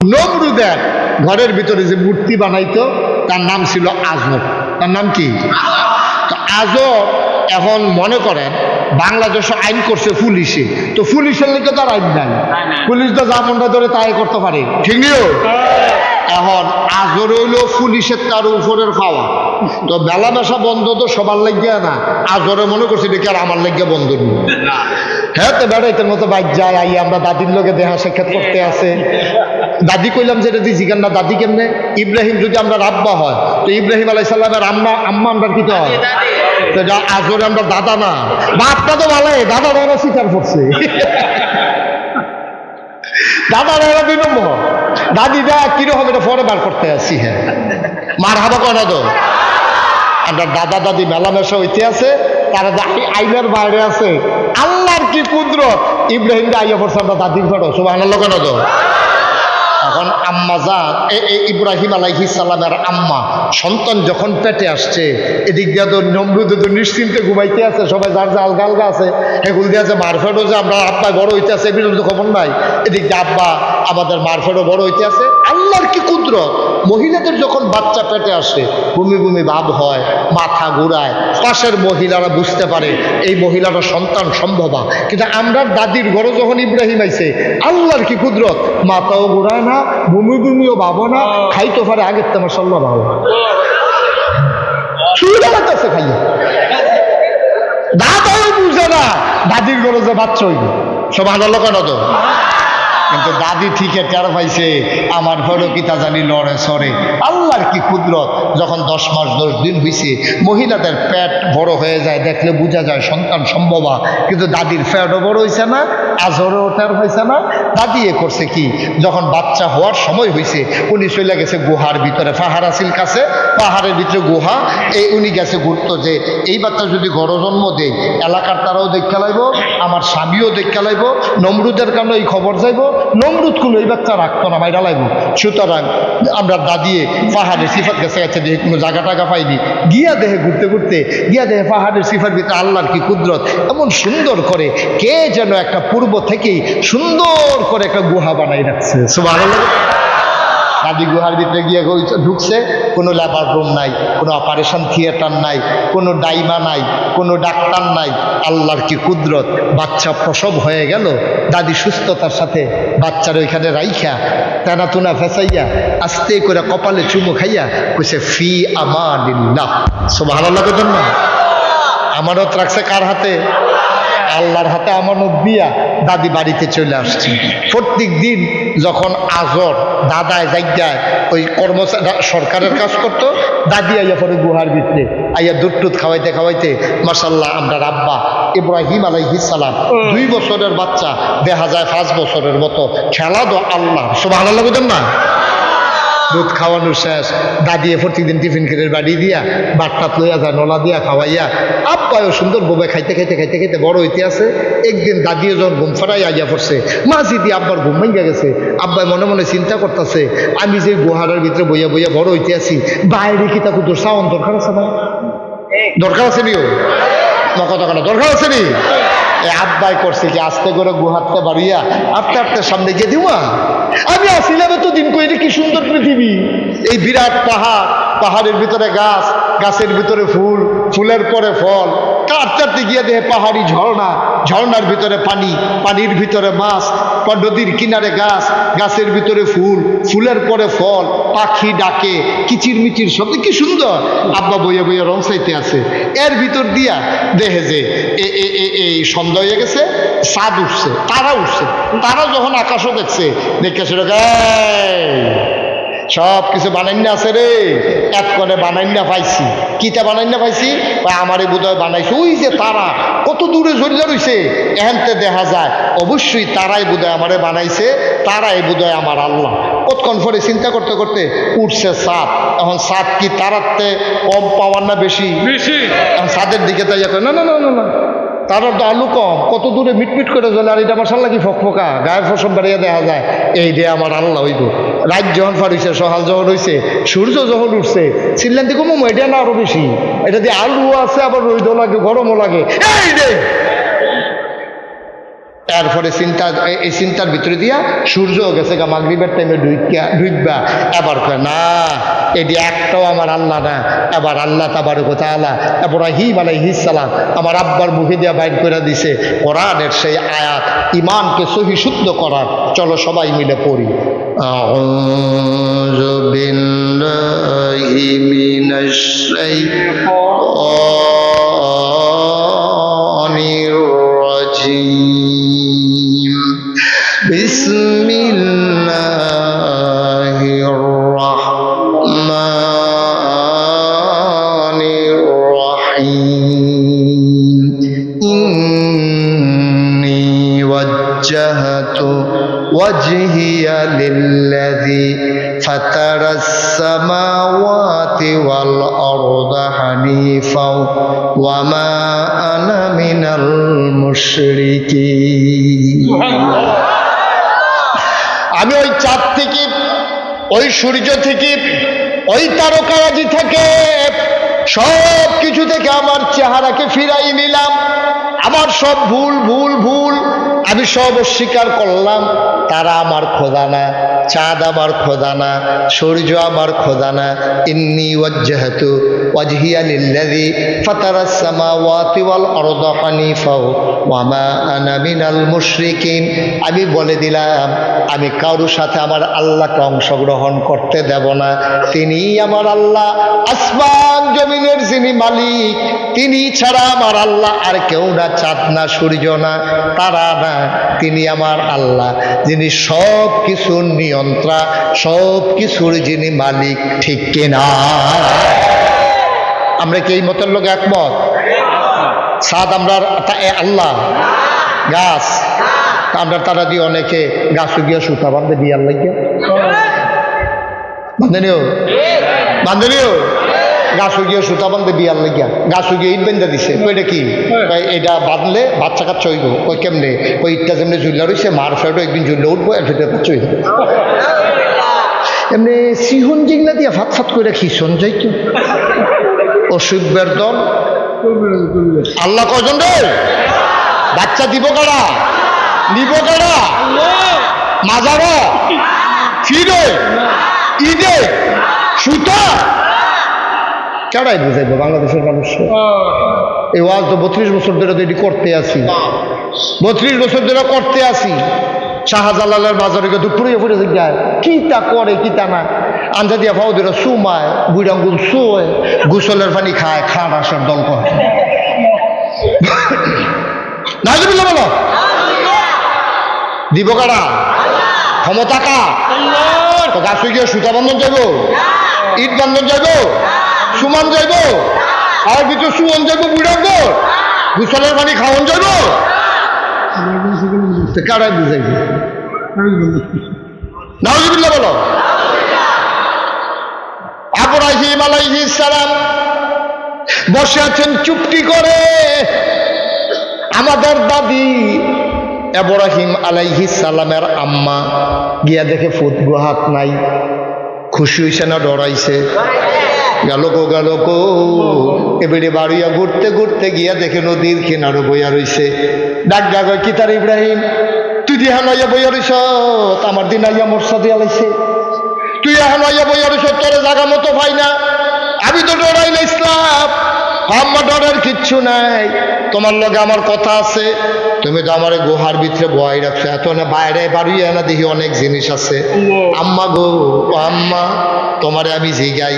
নমরুদের ঘরের ভিতরে যে মূর্তি বানাইতো তার নাম ছিল আজব। তার নাম কি? তো আজব এখন মনে করেন বাংলাদেশে আইন করছে পুলিশে, তো পুলিশের লিখে তার আইন নাই, পুলিশ তো যা মনটা ধরে তাই করতে পারে, ঠিক নিও। এখন আজর হইল পুলিশের তার উপরের খাওয়া, তো বেলা বেসা বন্ধ তো সবার লাগিয়া না, আজরে মনে করছে দেখি আর আমার লাগিয়া বন্ধ নেই। হ্যাঁ, তো বেড়াইতের মতো বাইক যায়, আই আমরা দাদির লোকে দেহা সাক্ষাৎ করতে আছে। দাদি কইলাম যে এটা দিয়ে জিগান না, দাদি কেমনে? ইব্রাহিম যদি আমরা রাব্বা হয় তো ইব্রাহিম আলাইহিস সালামের আম্মা আমরা কি তো হয়, তো আজরে আমরা দাদা না, বাপটা তো ভালো, দাদা দাদা স্বীকার করছে। দাদা দাদা 2 নম্বর, দাদিটা কিরকম এটা পরে বার করতে আসছি। হ্যাঁ, মার হাবা কয়না তো আমরা দাদা দাদি মেলামেশা হইতে আছে, তারা আইনের বাইরে আছে। আল্লাহর কি কুদরত, ইব্রাহিমকে আইয়া পড়ছে আমরা দাদির ঘর, সুবহানাল্লাহ কেন তো। এখন আম্মা যান ইব্রাহিম আলাইহিস সালামের আম্মা সন্তান যখন পেটে আসছে, এদিক দিয়ে তো নমরুদ তো নিশ্চিন্তে ঘুমাইতে আছে, সবাই যার যা আলগা আলগা আছে, এগুল দিয়ে আছে মারফেটও যে আমরা আব্বা বড় হইতে আছে এগুলো তো খবর নাই, এদিক দিয়ে আব্বা আমাদের মারফেটও বড় হইতে আছে। আল্লাহর কি কুদরত, মহিলাদের যখন বাচ্চা পেটে আসে বমি বমি ভাব হয়, মাথা ঘুরায়, পাশের মহিলারা বুঝতে পারে এই মহিলারা সন্তান সম্ভবা, কিন্তু আমরা দাদির ঘরে যখন ইব্রাহিম আইছে, আল্লাহর কি কুদরত, মাথাও ঘুরায় না, বমি বমিও ভাবো না, খাইতে পারে আগের তো মাশাআল্লাহ ভালো শুরু লাগতেছে খাইয়া, দাদাও বুঝে না দাদির ঘরে যে বাচ্চা হইবে, সুবহানাল্লাহ কেন তো। কিন্তু দাদি ঠিকই টের পাইছে আমার ঘরও কিতা জানি লড়ে সরে। আল্লাহর কি কুদরত, যখন 10 মাস 10 দিন হয়েছে মহিলাদের পেট বড় হয়ে যায়, দেখলে বোঝা যায় সন্তান সম্ভবা, কিন্তু দাদির পেটও বড় হয়েছে না, আজরও টের পাইছে না। দাদি এ করছে কি, যখন বাচ্চা হওয়ার সময় হয়েছে উনি চলে গেছে গুহার ভিতরে, পাহাড় আছিল কাছে, পাহাড়ের ভিতরে গুহা, এই উনি গেছে ঘুরতো যে এই বাচ্চা যদি ঘর জন্ম দেয় এলাকার তারাও দেখতে লাইব, আমার স্বামীও দেখতে লাইব, নমরুদের কারণে এই খবর যাইব, নমরুদ কোনো এই বাচ্চা রাখতো না, মাইরা লাগবো। সুতরাং আমরা দাদিয়ে পাহাড়ের সিফাত গেছে গেছে দেখে কোনো জায়গা টাকা পাইনি, গিয়া দেহে ঘুরতে ঘুরতে গিয়া দেহে পাহাড়ের সিফার ভিতরে আল্লাহর কি কুদরত, এমন সুন্দর করে কে যেন একটা পূর্ব থেকেই সুন্দর করে একটা গুহা বানাই রাখছে, সুবহানাল্লাহ। দাদি গুহার ভিতরে গিয়ে ঢুকছে, কোনো লেবার রুম নাই, কোনো অপারেশন থিয়েটার নাই, কোনো ডাইমা নাই, কোনো ডাক্তার নাই। আল্লাহর কি কুদরত, বাচ্চা প্রসব হয়ে গেল, দাদি সুস্থতার সাথে বাচ্চার ওইখানে রাইখা টানা টুনা ফেসাইয়া আস্তে করে কপালে চুমু খাইয়া কইছে ফি আমানিল্লাহ, সুবহানাল্লাহ কেন না। আমানত রাখছে কার হাতে? আল্লাহর হাতে আমানত দিয়া দাদি বাড়িতে চলে আসছে। প্রত্যেক দিন যখন আজর দাদায় জায়গায় ওই কর্মচারী সরকারের কাজ করতো, দাদি আইয়া পরে গুহার ভিতরে আইয়া দুধ টুধ খাওয়াইতে খাওয়াইতে মাশাআল্লাহ আমরা আব্বা ইব্রাহিম আলাইহিস সালাম 2 বছরের বাচ্চা দেখা যায় 5 বছরের মতো, খেলা দো আল্লাহ, সুবহানাল্লাহ বুঝেন না। দুধ খাওয়ানো শেষ, দাদিয়ে প্রতিদিন টিফিন করে বাড়ি দিয়া বাট্টাত লইয়া যায়, নলা দিয়া খাওয়াইয়া আব্বাও সুন্দর বোবে খাইতে খাইতে খাইতে খাইতে বড় হইতে আছে। একদিন দাদিও যখন ঘুম ফারাই আইয়া পড়ছে, মাঝি দিয়ে আব্বার ঘুম ভাঙ্গা গেছে, আব্বাই মনে মনে চিন্তা করতেছে আমি যে গুহারের ভিতরে বইয়া বইয়া বড় হইতে আছি, বাইরে কি তা কুদুর সাউন্ড দরকার আছে না? দরকার আছে নিও কথা কেন দরকার আছে নি? আব্বাই করছে কি আস্তে করে গুহাতে বাড়িয়া আস্তে আস্তে সামনে গিয়ে দিওয়া, আমি আসিলাম তো দিন কই, কি সুন্দর পৃথিবী, এই বিরাট পাহাড়, পাহাড়ের ভিতরে গাছ, গাছের ভিতরে ফুল, ফুলের পরে ফল, কাটতে গিয়ে দেখে পাহাড়ি ঝর্ণা, ঝর্ণার ভিতরে পানি, পানির ভিতরে মাছ, নদীর কিনারে গাছ, গাছের ভিতরে ফুল, ফুলের পরে ফল, পাখি ডাকে কিচির মিচির শব্দ, কি সুন্দর। আব্বা বইয়া বইয়া রং চাইতে আছে, এর ভিতর দিয়া দেখে যে এই সন্ধ্যা হয়ে গেছে, চাঁদ উঠছে, তারা উঠছে, তারা যখন আকাশও দেখছে, দেখে সেটা সব কিছু বানাইনা আছে রে, এক করে বানাইনা পাইছি, কিতা বানাইনা পাইছি, আমারে বোধহয় বানাইছে, ওই যে তারা কত দূরে ঝরিয়া রইছে, এখানতে দেখা যায় অবশ্যই তারাই বোধহয় আমারে বানাইছে, তারাই বোধহয় আমার আল্লাহ। কতক্ষণ পরে চিন্তা করতে করতে উঠছে চাঁদ, এখন চাঁদ কি তারাতে কম পাওয়ার না বেশি? এখন চাঁদের দিকে তাই না না না না না, তারার তো আলু কম, কত দূরে মিটমিট করে জ্বলে, আর এটা মাশাআল্লাহ কি ফকফকা, গায়ের ফসল বাড়িয়ে দেখা যায়, এই রে আমার আল্লাহ হইব। রাত যখন ফারিছে, সকাল যখন হয়েছে, সূর্য যখন উঠছে, চিল্লান দিকে মোমো এটা না আরো বেশি, এটা দিয়ে আলু আছে, আবার রোদও লাগে, গরমও লাগে, এই রে এরপরে এই চিন্তার ভিতরে দিয়া সূর্য গেছে গা মাগরিবের টাইমে ঢুকবা। এবার কয় না, এটি একটাও আমার আল্লাহ না। এবার আল্লাহ তাবারক ওয়া তাআলা ইব্রাহিম আলাইহিস সালাম আমার আব্বার মুখে দিয়া বাইর করে দিছে কোরআনের সেই আয়াত, ইমানকে সহি শুদ্ধ করার। চলো সবাই মিলে পড়ি। আউযু বিল্লাহি মিনাশ শাইতানির রাজিম। বিসমিল্লাহির রাহমানির রাহিম। ইন্নী ওয়াজ্জাহতু ওয়াজহিয়া লিল্লাযী ফাতারাস সামাওয়াতি ওয়াল আরদা হানিফাও ওয়া মা আনা মিনাল মুশরিকিন। আমি ওই চাঁদ থেকে, ওই সূর্য থেকে, ওই তারকারাজি থেকে, সব কিছু থেকে আমার চেহারাকে ফিরাই নিলাম। আমার সব ভুল ভুল ভুল আমি সব অস্বীকার করলাম। তারা আমার খোদা না, চাঁদ আমার খোদা না, সূর্য আমার খোদা না। ইন্নী ওয়াজ্জাহতু ওয়াজহিয়া লিল্লাযী ফাতারাস সামাওয়াতি ওয়াল আরদা হানিফাও ওয়া মা আনা মিনাল মুশরিকিন। আমি বলে দিলাম আমি কারোর সাথে আমার আল্লাহকে অংশগ্রহণ করতে দেব না। তিনিই আমার আল্লাহ, আসমান জমিনের যিনি মালিক, তিনি ছাড়া আমার আল্লাহ আর কেউ না। চাঁদ না, সূর্য না, তারা না, তিনি আমার আল্লাহ, যিনি সব কিছুর নিয়ন্ত্রণ, সব কিছুর যিনি মালিক। ঠিক কিনা? আমরা কি এই মতের লোক একমত? চাঁদ আমরা আল্লাহ, গাছ আমরা তারা দিয়ে অনেকে গাছ গিয়া সুতা বান্ধে বিয়ার লাগিয়া বান্ধেনিও বান্ধেনিও গাছ গিয়ে সুতা বান্ধে বিয়ার লাগিয়া গাছ গিয়ে ইট বেঁধে দিছে। ওইটা কি? এটা বাঁধলে বাচ্চা কাচ্চা হইব। ওই কেমনে? ওই ইটটা যেমনি ঝুল্লা রয়েছে, মার ফেরো একদিন ঝুল্লে উঠবো, এর ভিতরে বাচ্চা হইব। এমনি সিহন জিংলা দিয়া ফাত ফাত করে খিসন যাইতো অসুখের দল। আল্লাহ কজন রে? বাচ্চা দিব কারা? নিব কারা? মাজারা, ফিরে, ঈদে, সুতা কেডাই বুঝাইবো বাংলাদেশের মানুষ? এই ওয়াজ তো 32 বছর ধরে তো এটি করতে আসি, 32 বছর ধরে করতে আসি। শাহজালালের বাজারে দুপুরে ফুটে যায়, কিতা করে কিতা না, আঞ্জা দিয়া ফাও দিল সুমায়, বুড়াঙ্গুল শোয়, গোসলের পানি খায়, খান আসার দল করে। নাজুবিল্লাহ বলো, দিব কারা? ক্ষমতা কা? গাছ গিয়ে সুতা বন্ধন যাইব, ইট বন্ধন যাইব, সুমান যাইব, আর কিছু সুমন যাইব, বুড়াঙ্গ গোসলের পানি খাওয়ান যাইব। কারাই বুঝাইব? নাউজুবিল্লাহ বলো। ইব্রাহিম আলাইহিস সালাম বসে আছেন চুপটি করে। আমাদের দাদি ইব্রাহিম আলাইহিস সালামের আম্মা গিয়া দেখে ফুট হাত নাই। খুশি হইছে না ডরাইছে? গেল গো এবারে বাড়িয়া ঘুরতে ঘুরতে গিয়া দেখে নদীর কিনারে বইয়া রইছে। ডাক ডাক কি তার ইব্রাহিম, তুই দিহা লইয়া বইয়া রইছ, আমার দিন আইয়া মোরসা দিয়া লাইছে, তুই এখন আইয়া বইয়া রইছ, তোর জায়গা মতো পাই না। আমি তো ডরাই না ইসলাম, আম্মা ডরার কিচ্ছু নাই, তোমার লগে আমার কথা আছে। তুমি তো আমার গুহার ভিতরে বয় রাখছো, এত না বাইরে বাড়িয়ে না দেখি অনেক জিনিস আছে। আম্মা গো, আম্মা তোমারে আমি জিগাই,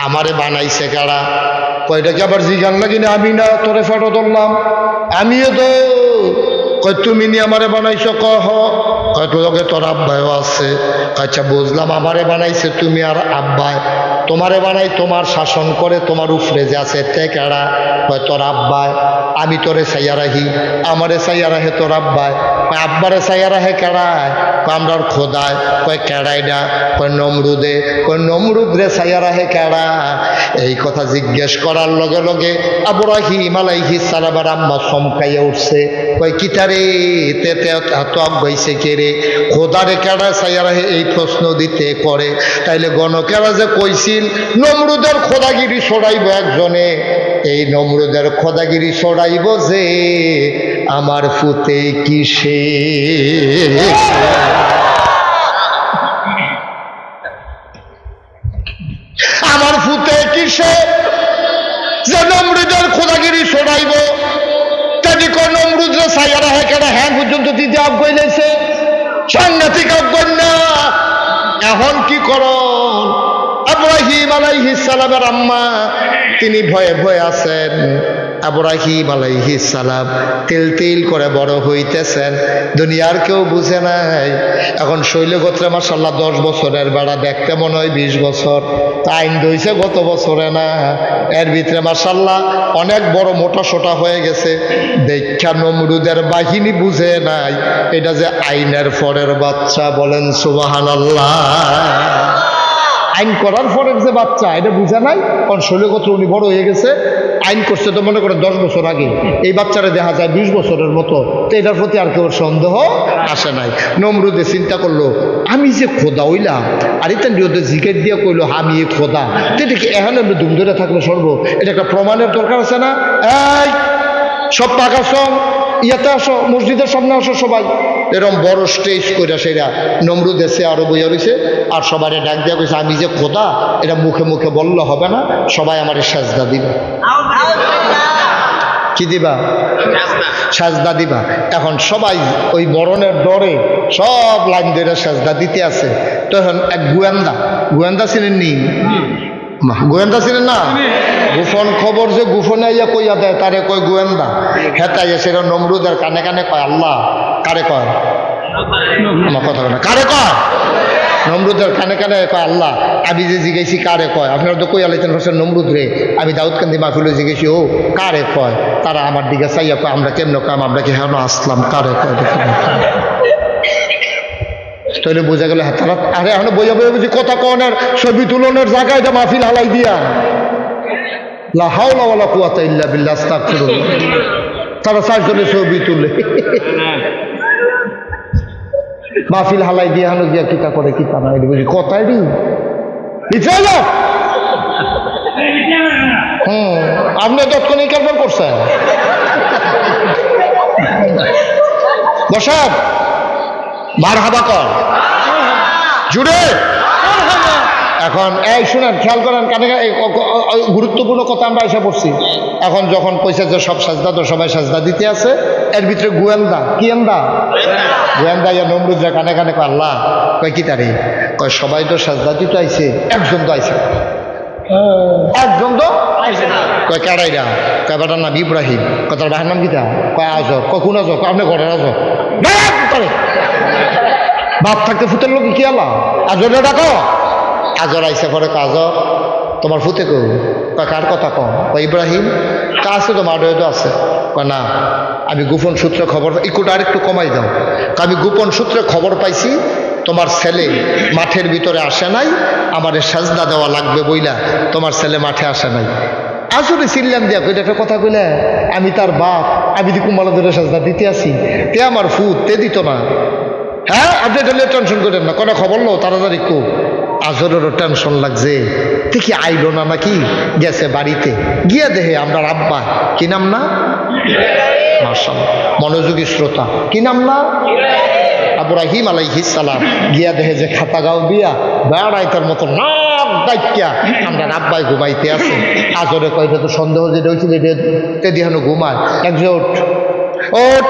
আমারে বানাইছে কারা? কয়টা কি আবার জিগান লাগি না? আমি না তোরে ফটো ধরলাম, আমিও তো। কয় তুমি নি আমারে বানাইছো? কহ কয়তো লগে তোর আব্বায়ও আছে। আচ্ছা বুঝলাম, আমারে বানাইছে তুমি আর আব্বায়। তোমারে বানাই, তোমার শাসন করে, তোমার উফরে যে আছে তে কেড়া? কয় তোর আব্বায়। আমি তোরে চাইয়া রাখি, আমারে চাইয়া রাখে তোর আব্বায়। কয় আব্বারে চাইয়া রাখে কেড়ায়? কয় আমরার খোদায়। কয় কেড়াই না? কয় নমরুদে। কয় নমরুদ রে চাইয়া রাখে কেড়া? এই কথা জিজ্ঞেস করার লগে লগে ইব্রাহিম আলাইহিস সালামের আম্মা চমকাইয়া উঠছে। কই কিতারে তক গইছে কে রে, খোদারে কেডা চাইয়া রাহে এই প্রশ্ন দিতে করে। তাইলে গণকেরা যে কইছিল নমরুদের খোদাগিরি ছড়াইব একজনে, এই নমরুদের খোদাগিরি ছড়াইব যে আমার ফুতে কিসে। আমার ফুতে কিসে যে নমরুদের খোদাগিরি ছড়াইব। তেনি কোন নমরুদ সাইয়ারা হে কেডা হ্যাঁ পর্যন্ত দিতে আবগইলেছে, সাংঘাতিক আবগন্যা। এখন কি করন? ইব্রাহিম আলাইহিস সালামের আম্মা তিনি ভয়ে ভয়ে আছেন। ইব্রাহিম আলাইহিস সালাম তিল তিল করে বড় হইতেছেন, দুনিয়ার কেউ বুঝে নাই। এখন শৈলগোত্রে মাশাআল্লাহ 10 বছরের বেড়া, দেখতে মনে হয় 20 বছর। টাইম দইছে গত বছরে না, এর ভিতরে মাশাআল্লাহ অনেক বড় মোটা সোটা হয়ে গেছে। দেখা নমরুদের বাহিনী বুঝে নাই এটা যে আইনের পরের বাচ্চা। বলেন সুবহানাল্লাহ। আইন করার পরের যে বাচ্চা এটা বুঝে নাই, কারণ শৈলগোত্র উনি বড় হয়ে গেছে। আইন করছে তো মনে করে 10 বছর আগে, এই বাচ্চারা দেখা যায় 20 বছরের মতো। তো এটার প্রতি আর কেউ সন্দেহ আসে নাই। নমরুদে চিন্তা করলো আমি যে খোদা হইলাম, আর ইতান জিজ্ঞেস দিয়ে কইলো আমি এই খোদা, তো এটা কি এখন আমরা ধুম ধরে থাকলে সর্ব, এটা একটা প্রমাণের দরকার আছে না? এই সব পাকা সব ইয়াতে আসো, মসজিদের সামনে আসো সবাই। এরকম বড় স্টেজ করে সেরা নমরুদ এসে আরো বইয়া রয়েছে, আর সবাই ডাক দিয়া কইছে আমি যে খোদা এটা মুখে মুখে বললে হবে না, সবাই আমার সাজদা দিবা। কি দিবা? সাজদা দিবা। এখন সবাই ওই মরণের ডরে সব লাইন ধরে সাজদা দিতে আছে। তখন এক গোয়েন্দা ছিলেন নি? গোয়েন্দা ছিলেন না? গোপন খবর যে গোপনে আইয়া কইয়া দেয় তারে কয় গোয়েন্দা। হেতাইয়া সেটা নমরুদের কানে কানে কয় আল্লাহ। কারে কয়? আমার কথা না, কারে কয়? নমরুদের কানে কানে কয় আল্লাহ। আমি যে জিজ্ঞেসি কারে কয়, আপনারা তো কই আলাইতেন হোসেন নমরুদ রে, আমি দাউদকান্দি মাহফিলে জিজ্ঞেসি ও কারে কয়। তারা আমার দিকে চাইয়া কয় আমরা কেমন কাম, আমরা কি হেন আসলাম, কারে কয়? তাহলে বোঝা গেল হ্যাঁ তারা আরে এখন বইয়া বইয়া বুঝি কথা কনের ছবি তুলনের জায়গায় এটা মাহফিল হালাই দিয়া। লা হাওলা ওয়ালা কুওয়াতা ইল্লা বিল্লাহ, আস্তাগফিরুল্লাহ। তারা 4 জনে ছবি তুলে মাহফিল হালাই দিয়ে হানো গিয়া কিতা করে কিতা না, এটা বুঝি কথাই দি আপনি তৎক্ষণিক কারবার করছেন। বসাব মারহাবা কর জুড়ে। এখন এই শুনেন, খেয়াল করেন কানে, গুরুত্বপূর্ণ কথা আমরা এসে পড়ছি। এখন যখন কইছে যে সব সাজদা, তো সবাই সাজদা দিতে আছে, এর ভিতরে গোয়েন্দা কি গোয়েন্দা ইয়া নমরুদ কানে কানে কয় আল্লাহ। কয় কি তারে? কয় সবাই তো সাজদা দিতে আইছে, একজন তো আইছে, একজন তো কয় কেডাইরা? কয় বেটার নাম ইব্রাহিম। কয় তার ভাইয়ের নাম কিতা? কয় আজর। কয় কোন আজর? আপনি ঘরের আজর। বাপ থাকতে ফুতের লোক কি আল্লাহ আজরে ডাকো। আজর আইসে পরে কাজর তোমার ফুতে কেউ? কয় কার কথা কম? কয় ইব্রাহিম। কা আছে তো মাডে তো আছে। কয় না আমি গোপন সূত্রে খবর, ইকুটা আরেকটু কমাই দাও। আমি গোপন সূত্রে খবর পাইছি তোমার ছেলে মাঠের ভিতরে আসে নাই, আমার সাজদা দেওয়া লাগবে বইলা তোমার ছেলে মাঠে আসে নাই। আসলে চিল্লাম দিয়া কইটা একটা কথা কইলে আমি তার বাপ, আমি দি কুম্বালা ধরে সাজদা দিতে আসি, তে আমার ফুট তে দিত না। হ্যাঁ আপনি তাহলে টেনশন করেন না, কোনো খবর লো তাড়াতাড়ি কো। আজরেরও টেনশন লাগছে, দেখি আইলো না নাকি, গেছে বাড়িতে গিয়া দেহে আমরা আব্বা কি নাম না, মাশাআল্লাহ মনোযোগী শ্রোতা, কি নাম না, ইব্রাহিম আলাইহিস সালাম গিয়া দেহে যে খাতা গাও দিয়া বেড়াইতার মতো নাক ডাইকা আমরা আব্বাই ঘুমাইতে আছে। আজরে কয়টা তো সন্দেহ যেটা হয়েছিল তে দিহানো ঘুমায়, একজন ওঠ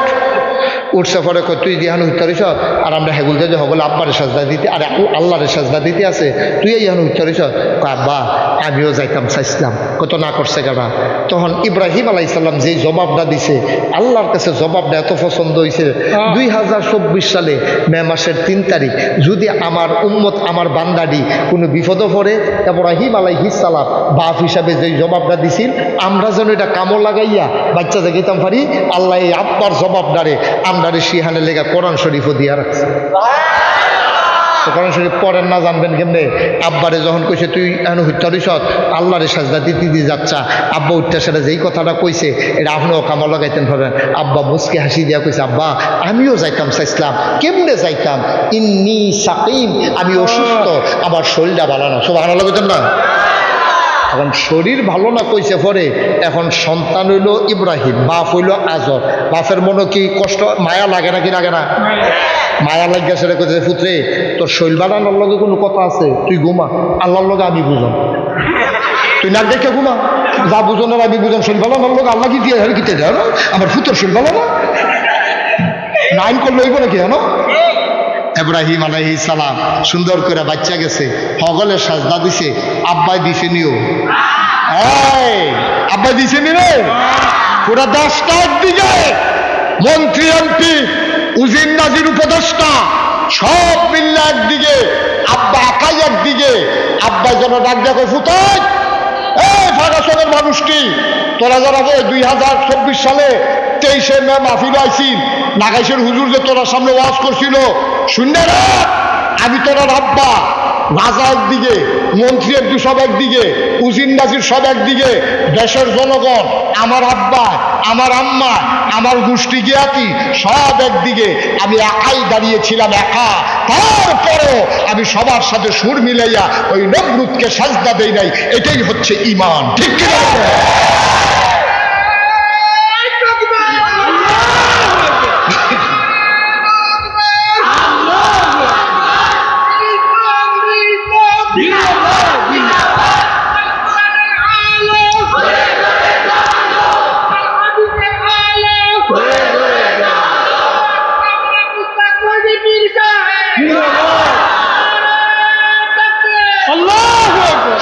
উঠছে পরে কই তুই দিহানো উত্তরিস, আর আমরা হেগুল যে হগল আব্বারে সাজদা দিতে, আর আল্লাহরে সাজদা দিতে আছে, তুই ইহানো উত্তরিস। আব্বা আমিও যাইতাম চাইছিলাম, কত না করছে গাড়া। তখন ইব্রাহিম আলাইসাল্লাম যেই জবাবটা দিছে, আল্লাহর কাছে জবাবটা এত পছন্দ হয়েছে। 2024 সালে মে মাসের 3 তারিখ যদি আমার উম্মত আমার বান্দাডি কোনো বিপদে পড়ে, ইব্রাহিম আলাইহিস সালাম বাপ হিসাবে যেই জবাবটা দিছিল, আমরা যেন এটা কামড় লাগাইয়া বাচ্চা জাগাইতাম পারি, আল্লাহ এই আব্বার জবাবদারে আমরারে সিহানে লেগা কোরআন শরীফও দিয়া রাখছে। তো কোরআন শরীফ পড়েন না জানবেন কেমনে? আব্বারে যখন কইছে তুই এখন হত্যা দিস আল্লাহরে সাজদা দিতে দিয়ে যাচ্ছা, আব্বা উঠতে সেটা যেই কথাটা কইছে এটা আপনিও কামা লাগাইতেন পারবেন। আব্বা মুসকে হাসি দিয়া কইছে, আব্বা আমিও যাইতাম চাইছিলাম, কেমনে যাইতাম? ইন্নি সাকিম, আমি অসুস্থ, আমার শরীরটা ভালো না। সুবহানাল্লাহ বলতেন না? এখন শরীর ভালো না কইছে পরে, এখন সন্তান হইল ইব্রাহিম, বাপ হইল আজর। বাপের মনে কি কষ্ট, মায়া লাগে না কি লাগে না? মায়া লাগিয়া সেটা কইতে, পুত্রে তোর শৈল বানানোর লগে কোনো কথা আছে, তুই ঘুমা, আল্লাহর লগে আমি বুঝাম, তুই না দেখে ঘুমা, যা বুঝানোর আমি বুঝাম। শৈল বানানোর লগে আল্লাহ কি দিয়ে কিতে দেয় না? আমার পুত্র শৈল বানানো নাইন করলে হইব নাকি? হ্যাঁ, ইব্রাহিম আলাইহিস সালাম সুন্দর করে বাচ্চা গেছে, হগলে সাজদা দিছে, আব্বাই দিছে নিও, আব্বাই দিছে নি রে। পুরা 10টার দিকে মন্ত্রী এমপি উজির নাজির উপদেষ্টা সব মিল্লা একদিকে, আব্বা একাই একদিকে। আব্বাই যেন ডাক দেখো, ফুটাই এই ফাগাসনের মানুষটি, তোরা যারা 2024 সালে 23শে মে মাহফিল আইছিল, নাগাইশের হুজুর যে তোরা সামনে ওয়াজ করছিল, শুনলে না? আমি তোরা আব্বা, রাজা একদিকে, মন্ত্রী একটু সব একদিকে, উজির নাজির সব একদিকে, দেশের জনগণ, আমার আব্বা, আমার আম্মা, আমার গোষ্ঠী জ্ঞাতি সব একদিকে। আমি একাই দাঁড়িয়েছিলাম, একা। তারপরও আমি সবার সাথে সুর মিলাইয়া ওই নমরুদকে সাজদা দেই নাই। এটাই হচ্ছে ঈমান, ঠিক কিনা?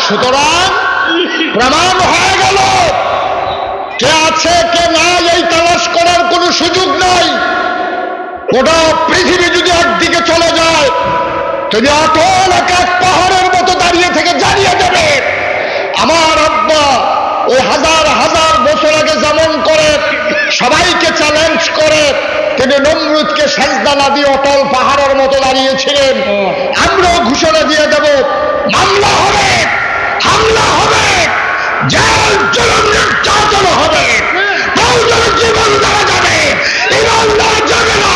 সুতরাং প্রমাণ হয়ে গেল, কে আছে কে নাই এই তালাশ করার কোনো সুযোগ নাই। গোটা পৃথিবী যদি একদিকে চলে যায়, তুমি অটল এক পাহাড়ের মতো দাঁড়িয়ে থেকে জানিয়ে দেবে, আমার আব্বা ওই হাজার হাজার বছর আগে যেমন করে সবাইকে চ্যালেঞ্জ করে তিনি নমরুদকে সাজদা না দিয়ে অটল পাহাড়ের মতো দাঁড়িয়েছিলেন, আমরাও ঘোষণা দিয়ে দেব, মামলা হবে, হামলা হবে, জেল জুলুম নির্যাতন হবে, প্রয়োজনে জীবন দেওয়া যাবে, ইমান দেওয়া যাবে না।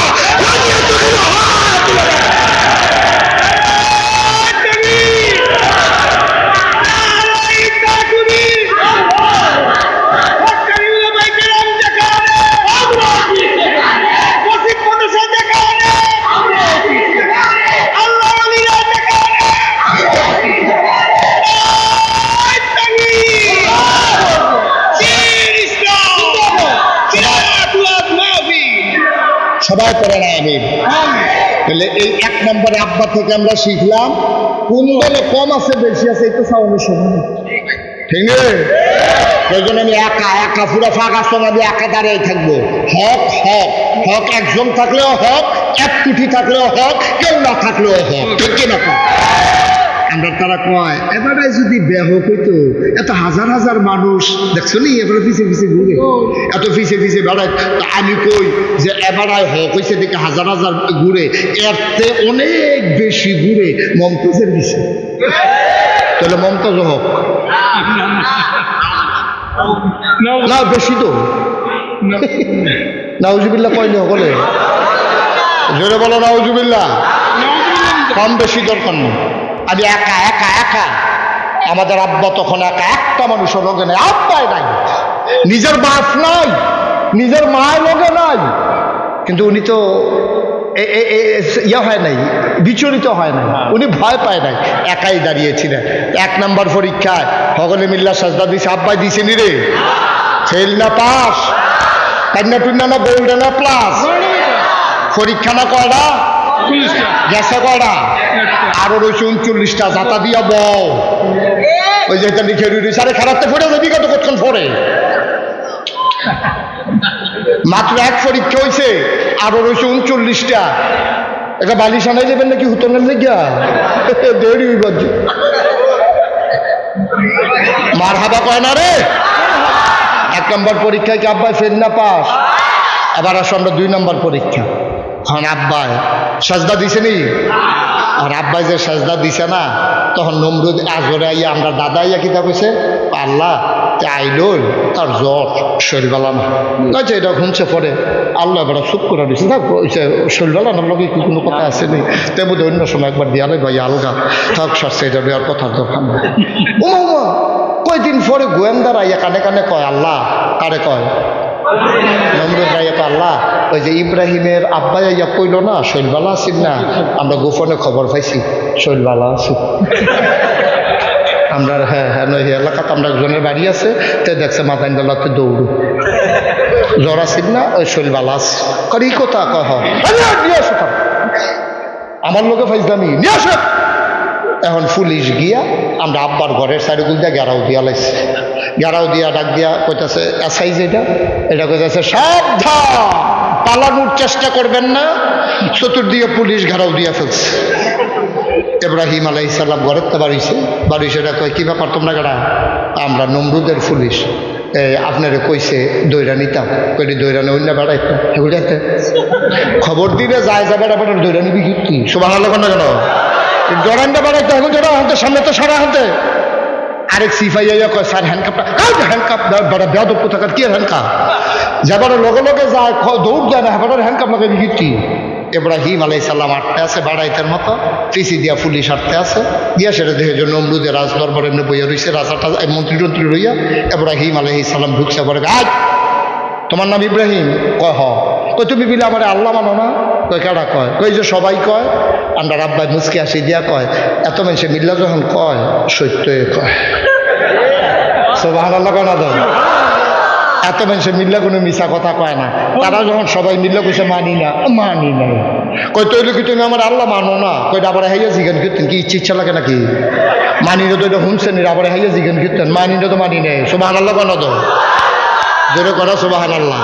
সবাই করে না আমি তাহলে এই 1 নম্বরে আব্বা থেকে আমরা শিখলাম কোন দলে কম আছে বেশি আছে এই তো সাউনের সময়, ঠিক আছে? সেই জন্য আমি একা একা পুরো ফাঁকা সময় আমি একা দাঁড়িয়ে থাকবো। হক হক হক, একজন থাকলেও হক, 1 কোটি থাকলেও হক, কেউ না থাকলেও হক, ঠিক কিনা? আমরা তারা কয় এবারে যদি বেহক হইতো, এত হাজার হাজার মানুষ দেখছো নি এবারে পিছিয়ে পিছিয়ে ঘুরে, এত পিছিয়ে পিছিয়ে বেড়ায়। আমি কই যে এবারে হক হয়েছে দেখে হাজার হাজার ঘুরে, এরতে অনেক বেশি ঘুরে মমতাজের বিষয়। তাহলে মমতাজ হক না বেশি তো নাউজুবিল্লাহ কয়নি হকলে, জোরে বলো নাউজুবিল্লাহ। কম বেশি দরকার নেই, আমি একা একা একা। আমাদের আব্বা তখন একা, একটা মানুষের লগে নাই, আব্বাই নাই, নিজের বাপ নাই, নিজের মায়ের লগে নাই, কিন্তু উনি তো ইয়ে হয় নাই, বিচলিত হয় নাই, উনি ভয় পায় নাই, একাই দাঁড়িয়েছিলেন। 1 নম্বর পরীক্ষায় হগলে মিল্লা সাজদা দিছে, আব্বাই দিছে নি রে? ফেল না পাস, কান্না টুন্না না গোল্ডেন না প্লাস? পরীক্ষা না কয়টা গেছে, কয়টা? আরো রয়েছে 39টা, জাতা দিয়া বউ ওই যে এটা লিখে রয়েছে। আরে খারাপতে পড়ে যাবি কত কতক্ষণ পরে, মাত্র 1 পরীক্ষা হয়েছে, আরো রয়েছে 39টা। এটা বালিশ আনাই দেবেন নাকি হুতনের লেগিয়া? দেরি হইব, মার হাবা কয় না রে। 1 নম্বর পরীক্ষায় কি আব্বাই ফেল না পাস? এবার আসো আমরা 2 নম্বর পরীক্ষা। এখন আব্বাই সাজদা দিছে নি? আর আব্বাই যে সাজদা দিছে না, তখন নমরুদ আজরে আইয়া আমরা দাদা আইয়া কিতা কইছে, আল্লাহ আইডল তার জ্বর শৈলবেলা না, আচ্ছা এটা শুনছে পরে আল্লাহ এবার চুপ করে দিচ্ছে, থাক শৈলবেলা না লোক কি কোনো কথা আছে নি, তেমন অন্য সময় একবার দিয়ালে ভাই আলগা থাক সরছে, এটা দেওয়ার কথা দরকার না। উমা উমা কয়দিন পরে গোয়েন্দার আইয়া কানে কানে কয়, আল্লাহ কারে কয়, নমরুদ রাইয়া কয়, আল্লাহ ওই যে ইব্রাহিমের আব্বাই আইয়া কইল না শৈলবালা আছিস না, আমরা গোপনে খবর পাইছি শৈলবালা আছি আমরা। হ্যাঁ হ্যাঁ নয় এলাকাতে আমরা একজনের বাড়ি আছে, তে দেখছে মাথায় ডালাতে দৌড়ু জ্বর আসিস না ওই শৈলবালা আছে, করি কথা কয় নিয়ে আসো, আমার লোকে ফাইজদামি নিয়ে আসো। এখন পুলিশ গিয়া আমরা আব্বার ঘরের চারিগুল দিয়া গেরাও দিয়া লাইছে, গেরাও দিয়া ডাক দিয়া কইতাছে এসআই যেটা, এটা কইতাছে সাবধান পালানোর চেষ্টা করবেন না, চতুর্দিকে পুলিশ ঘেরাও দিয়া ফেলছে। ইব্রাহিম আলাইহিস সালাম ঘরের তো বাড়িছে, সেটা কয় কি ব্যাপার তোমরা কেডা, আমরা নমরুদের পুলিশ, আপনারে কইছে দৈরা নিতাম, কইটি দৈরানে অন্য বেড়াইতাম এগুলাতে খবর দিলে যায় যা বেড়া বেড়ার দৈরা নিবি কি সুবহানাল্লাহ কেন জড়ানটা বেড়াইতে এখন জড়া হাতে সামনে তো সারা হাতে। আরেক সিফাই কয় স্যার হ্যান্ডকাপটা হ্যান্ডকাপ বড় বেয়াদব কোথাকার কি হ্যান্ডকাপ, যাবার লগে লগে যায় দৌড় যায় না হেবাটার হ্যান্ডকাপ লাগাই গিটি। ইব্রাহিম আলাইহিস সালাম আটতে আছে বাড়াইতের মতো, পিসি দিয়া পুলিশ আটতে আছে, দিয়া সেটা দেখে যে নমরুদের রাজ দরবার এমনি বইয়া রয়েছে, রাজাটা মন্ত্রী টন্ত্রী রইয়া ইব্রাহিম আলাইহিস সালাম ঢুকছে পরে, আজ তোমার নাম ইব্রাহিম, কয় হ, কই তুমি বিলে আমার আল্লাহ মানো না, কয় কেডা কয়, কই যে সবাই কয়। আমরা আব্বাই মুচকি আসি দিয়া কয় এত মানুষে মিল্লা যখন কয় সত্য কয়, সুবহানাল্লাহ কয় না তো, এত মানুষে মিল্লা কোনো মিছা কথা কয় না, তারা যখন সবাই মিল্লা কইছে মানি না, মানি না, কই তৈলে কি তুমি আমার আল্লাহ মানো না, কইটা আবার হাইয়া জিজ্ঞান করতেন কি ইচ্ছা লাগে নাকি, মানি না তো এটা শুনছেন আবার হাইয়া জিজ্ঞান করতেন, মানি না তো মানি নেই, সুবহানাল্লাহ কয় না তো, জোরে করা সুবহানাল্লাহ।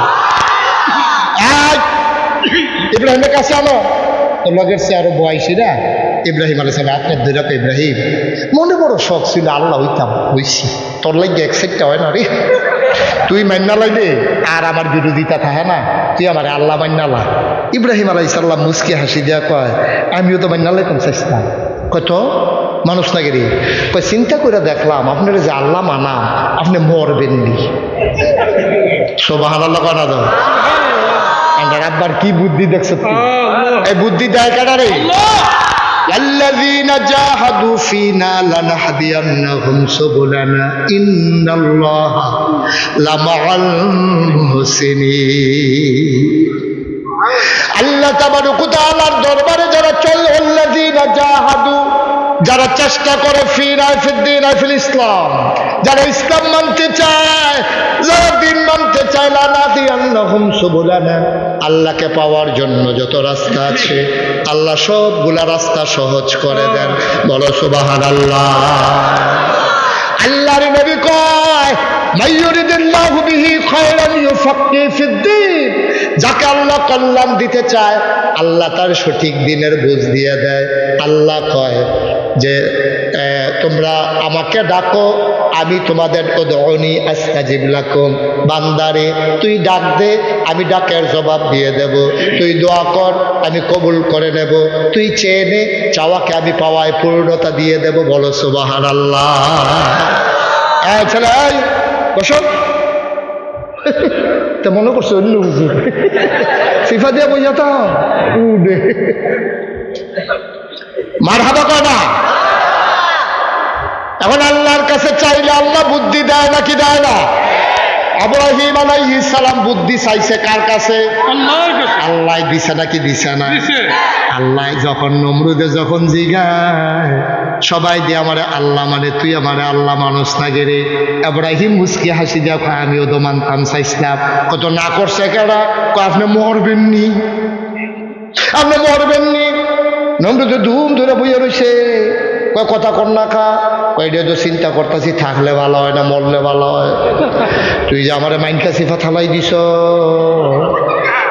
ইব্রাহিমের কাছে আনো, তো লগের সে আরো বয়সী না, ইব্রাহিম আলাইহিস সালাম আপনার দুইটা ইব্রাহিম মনে বড় শখ ছিল আল্লাহ হইতাম, হইছি তোর লাগে এক সাইডটা হয় না রে, তুই মান্না লাইলে আর আমার বিরোধিতা থাকে না, তুই আমার আল্লাহ মান্নালা। ইব্রাহিম আলাইহিস সালাম মুস্কি হাসি দিয়া কয় আমিও তো মান্না লাইতাম চেষ্টা, কত মানুষ না গেরি, কয় চিন্তা করে দেখলাম আপনার যে আল্লাহ মানাম আপনি মরবেননি, সুবহানাল্লাহ কয় না তো। আমার আব্বার কি বুদ্ধি দেখছো, এই বুদ্ধি দেয় কারা রে, আল্লাযীনা জাহাদু ফীনা লানাহদিয়ান্নাহুম সুবুলানা ইন্নাল্লাহা লামাআল মুহসিনিন। আল্লাহ তাবারক ওয়া তাআলার দরবারে যারা চলে, আল্লাযীনা জাহাদু যারা চেষ্টা করে, ফীনা ফিদ্দীন ফিল ইসলাম, যারা ইসলাম মানতে চায়, যারা দিন মানতে চায়, লানাহদিয়ান্নাহুম সুবুলানা আল্লাহকে পাওয়ার জন্য যত রাস্তা আছে আল্লাহ সবগুলা রাস্তা সহজ করে দেন, বলো সুবহানাল্লাহ। আল্লাহর নবী কয় মাইয়ুরিদিল্লাহু বিহি খায়রান ইউফাক্কিহু ফিদ্দীন, যাকে আল্লাহ কল্যাণ দিতে চায় আল্লাহ তার সঠিক দিনের বুঝ দিয়ে দেয়। আল্লাহ কয় যে তোমরা আমাকে ডাকো আমি তোমাদের উদউনি আস্তাজিব লাকুম, বান্দারে তুই ডাক দে আমি ডাকের জবাব দিয়ে দেব, তুই দোয়া কর আমি কবুল করে নেব, তুই চেয়ে নে চাওয়াকে আমি পাওয়ায় পূর্ণতা দিয়ে দেব, বলো সুবহানাল্লাহ। ছেলে বসো, তো মনে করছো অন্য হুজুর সিফা দিয়ে বইয়া তো মারহাবা কয় না। এখন আল্লাহর কাছে চাইলে আল্লাহ বুদ্ধি দেয় নাকি দেয় না? ইব্রাহিম আলাইহিস সালাম বুদ্ধি চাইছে কার কাছে? আল্লাহর কাছে। আল্লাহ দিছে নাকি দিছে না? আল্লাহ যখন নমরুদে যখন জিগায় সবাই দিয়ে আমারে আল্লাহ মানে তুই আমারে আল্লাহ মানুষ না গেরে, ইব্রাহিম মুস্কি হাসি দিয়া কয় আমিও তো মানতাম চাইছিলাম, কত না করছে কেডা, কয় আপনি মরবেননি, আপনি মরবেননি। নমরুদে ধুম ধরে বইয়া রয়েছে, কয় কথা কর না খা, কয়টা তো চিন্তা করতেছি থাকলে ভালো হয় না মরলে ভালো হয়, তুই যে আমার মাইনকা সিফা থালাই দিস,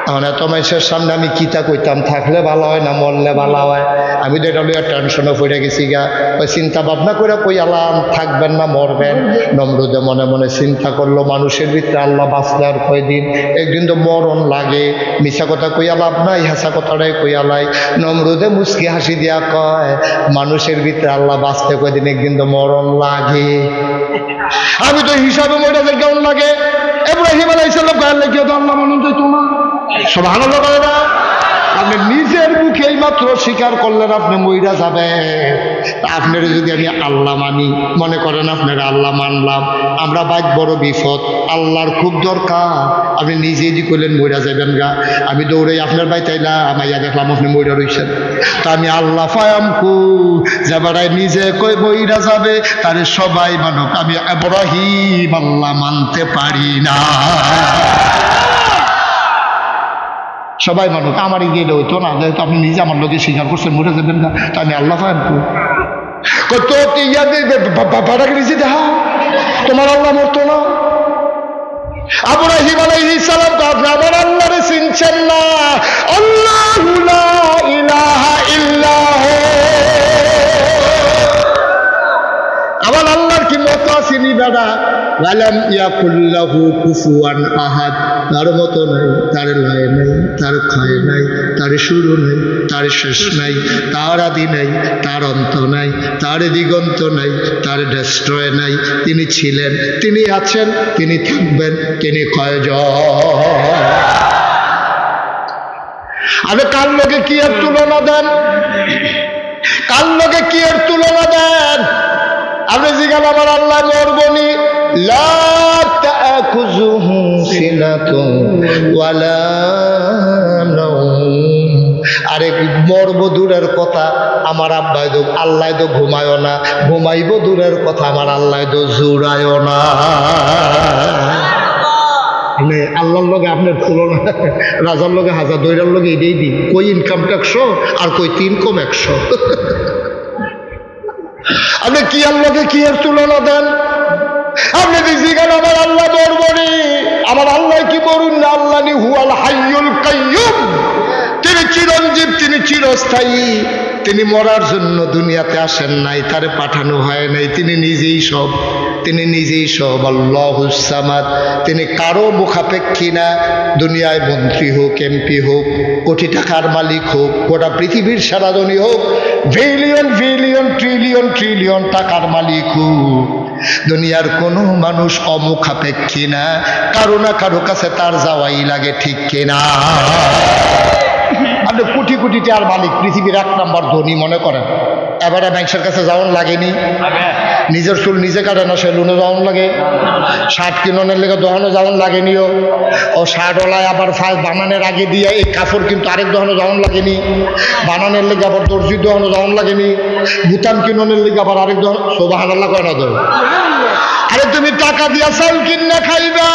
এখন এত মানুষের সামনে আমি কিতা কইতাম, থাকলে ভালো হয় না মরলে ভালো হয়। আমি তো এটা লইয়া টেনশনে পড়ে গেছি গা। ওই চিন্তা ভাবনা করে কই আলাম থাকবেন না মরবেন। নমরুদে মনে মনে চিন্তা করলো, মানুষের ভিতরে আল্লাহ বাঁচলে আর কয়দিন, একদিন তো মরণ লাগে। মিছা কথা কইয়া লাভ নাই, হাসা কথাটাই কইয়া লাই। নমরুদে মুচকি হাসি দিয়া কয়, মানুষের ভিতরে আল্লাহ বাঁচতে কয়দিন, একদিন তো মরণ লাগে। আমি তো হিসাবে মরে যাই কেমন লাগে। ইব্রাহিম আলাইহিস সালাম গায়ের লেগে তো আল্লাহ মানুষ যাইতো না। সুবহানাল্লাহ বলে না? আপনি নিজের মুখে মাত্র স্বীকার করলেন আপনি মইরা যাবেন। আপনার যদি আমি আল্লাহ মানি, মনে করেন আপনারা আল্লাহ মানলাম, আমরা বাইক বড় বিপদ, আল্লাহর খুব দরকার। আপনি নিজেই দি করলেন মইরা যাবেন গা। আমি দৌড়ে আপনার বাইতে আইলাম, আইয়া দেখলাম আপনি মইরা রইছেন। তা আমি আল্লাহ ফায়ামকু যাবারাই নিজে কই মইরা যাবে, তারে সবাই মানুক, আমি ইব্রাহিম আল্লাহ মানতে পারি না। সবাই মানুষ আমার গেলে হইতো না, যেহেতু আপনি নিজে আমার লোকে স্বীকার করছেন মরে যাবেন না, তা আমি আল্লাহ ফায়ামকু কত ইয়াকে নিজে দেখা তোমার আল্লাহ মরতো না। ইব্রাহিম আলাইহিস সালাম তো আপনি আমার আল্লাহরে চিনছেন না। আল্লাহু লা ইলাহা ইল্লাহু, আমার আল্লাহর কি মত আসেনি দাদা। ওয়ালাম ইয়াকুল্লাহু কুফুয়ান আহাদ, তার মতো নাই, তার লয় নাই, তার ক্ষয় নাই, তার শুরু নাই, তার শেষ নাই, তার আদি নাই, তার অন্ত নাই, তার দিগন্ত নাই, তার ডেস্ট্রয় নাই। তিনি ছিলেন, তিনি আছেন, তিনি থাকবেন, তিনি ক্ষয়জন। আরে কার লোকে কি এর তুলনা দেন? কার লোকে কি এর তুলনা দেন? আপনি জিজ্ঞাসা আমার আল্লাহ মরবনি, লা তা'খুযুহু সিনাতুন ওয়ালা নাওম। আরে মরব দূরের কথা, আমার আব্বাই তো আল্লাহ তো ঘুমায়ও না, ঘুমাইব দূরের কথা, আমার আল্লাহ তো জুড়ায়ও না। মানে আল্লাহর লগে আপনার তুলনা, রাজার লগে হাজার, দৈরার লগে এটাই দিন, কই ইনকাম 100 আর কই 3 কম 100। আপনি কি আল্লাহকে কি এর তুলনা দেন? আপনি জিজ্ঞাসা আমার আল্লাহ মরবনি, আমার আল্লাহ কি বলুন না? আল্লাহ নি হুয়াল হাইয়ুল কাইয়ুম, তিনি চিরঞ্জীব, তিনি চিরস্থায়ী। তিনি মরার জন্য দুনিয়াতে আসেন নাই, তারে পাঠানো হয় নাই, তিনি নিজেই সব, তিনি নিজেই সব। আল্লাহুস সামাদ, তিনি কারো মুখাপেক্ষী না। দুনিয়ায় মন্ত্রী হোক, এমপি হোক, কোটি টাকার মালিক হোক, গোটা পৃথিবীর সেনাধনী হোক, বিলিয়ন বিলিয়ন ট্রিলিয়ন ট্রিলিয়ন টাকার মালিক হোক, দুনিয়ার কোনো মানুষ অমুখাপেক্ষী না। কারো না কারো কাছে তার যাওয়াই লাগে, ঠিক কিনা? আপনি কোটি কোটি টাকার মালিক, পৃথিবীর 1 নম্বর ধনী মনে করেন, এবারে ব্যাংকের কাছে যাওয়ান লাগেনি? নিজের চুল নিজে কাটে না, সেলুনে যাওয়ান লাগে। শার্ট কিননের লেগে দোকানে যাওয়ান লাগেনিও। ও শার্টওয়ালায় আবার ফার্স্ট বানানোর আগে দিয়ে এই কাপড় কিন্তু আরেক দোকানে যাওয়ান লাগেনি। বানানোর লেগে আবার দর্জির দোকানে যাওয়ান লাগেনি। বুতাম কিননের লেগে আবার আরেক দোকান। সুবহানাল্লাহ কয় না তো? আরে তুমি টাকা দিয়া চাল কিনা খাইবা।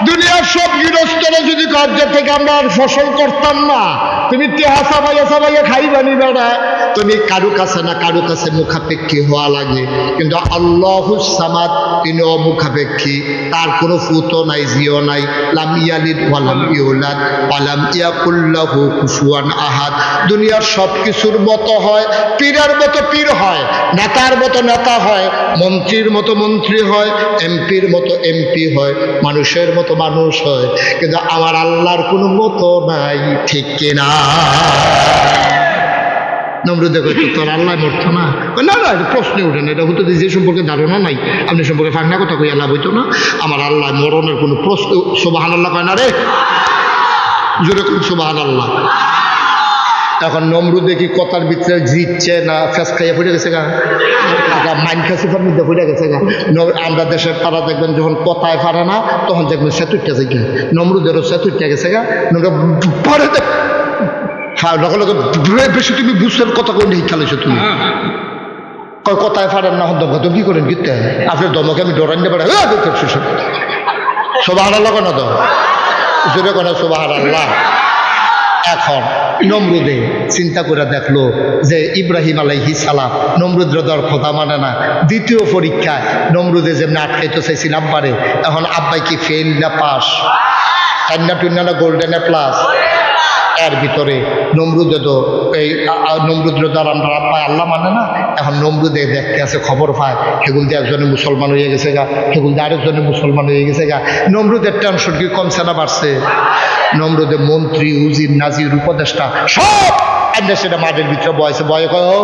দুনিয়ার সব গৃহস্থরা যদি কার্য থেকে আমরা আর ফসল করতাম না, তুমি টেহা চাবাইয়া চাবাইয়া খাইবানি বেড়া। তুমি কারু কাছে না কারু কাছে মুখাপেক্ষী হওয়া লাগে, কিন্তু আল্লাহুস সামাদ, তিনি অমুখাপেক্ষী, তার কোনো ফুতো নাই, জিও নাই। লাম ইয়ালিদ ওয়ালাম ইউলাদ ওয়ালাম ইয়াকুল লাহু কুফুয়ান আহাদ। দুনিয়ার সব কিছুর মতো হয়, পীরের মতো পীর হয়, নেতার মতো নেতা হয়, মন্ত্রীর মতো মন্ত্রী হয়, এমপির মতো এমপি হয়, মানুষের মতো মানুষ হয়, কিন্তু আমার আল্লাহর কোনো মতো নাই, ঠিক কিনা? নমরুদে কইতো তোর আল্লাহ মরতো না? না না, এটা প্রশ্নে ওঠে না, এটা হতো যে সম্পর্কে ধারণা নাই, আপনি সম্পর্কে ফাঁকনা কথা কইয়া লাভ হইতো না। আমার আল্লাহ মরণের কোনো প্রশ্ন। সুবহানাল্লাহ কয় না রে? জোরে কোন সুবহানাল্লাহ। এখন নমরুদে কি কথার ভিতরে জিতছে না ফেস খাইয়া পড়ে গেছে গা? মাইন খাসিফার মধ্যে পড়ে গেছে গা। আমরা দেশের তারা দেখবেন যখন কথায় পারে না, তখন দেখবেন সেতুরটা যায়। নমরুদেরও সেতুরটা গেছে গা। পরে বেশি তুমি বুঝছেন কথা কোন খেলেছো তুমি? কথায় পারেন না, দমকা কি করেন? গীতে আপনার দমকে আমি ডরাইতে পারে। সুবহানাল্লাহ কেন তো? জোরে কেন সুবহানাল্লাহ? এখন নমরুদে চিন্তা করে দেখলো যে ইব্রাহিম আলাইহিস সালাম নমরুদের দর কথা মানে না। দ্বিতীয় পরীক্ষায় নমরুদে যেমনি আটকাইতে চাইছিল আব্বারে, এখন আব্বাই কি ফেল না পাস? চান্না টুন্না না গোল্ডেনে প্লাস। এর ভিতরে নমরুদে তো এই নমরুদের দ্বারা আমরা পায় আল্লাহ মানে না। এখন নমরুদে দেখতে আছে, খবর পায় সেগুল দিয়ে একজনে মুসলমান হয়ে গেছে গা, সেগুল দিয়ে আরেকজনে মুসলমান হয়ে গেছে গা। নমরুদের টেনশন কি কমছে না বাড়ছে? নমরুদের মন্ত্রী, উজির, নাজির, উপদেষ্টা সব আইনা সেটা মাঠের ভিতরে বয়সে বয়ে কয় ও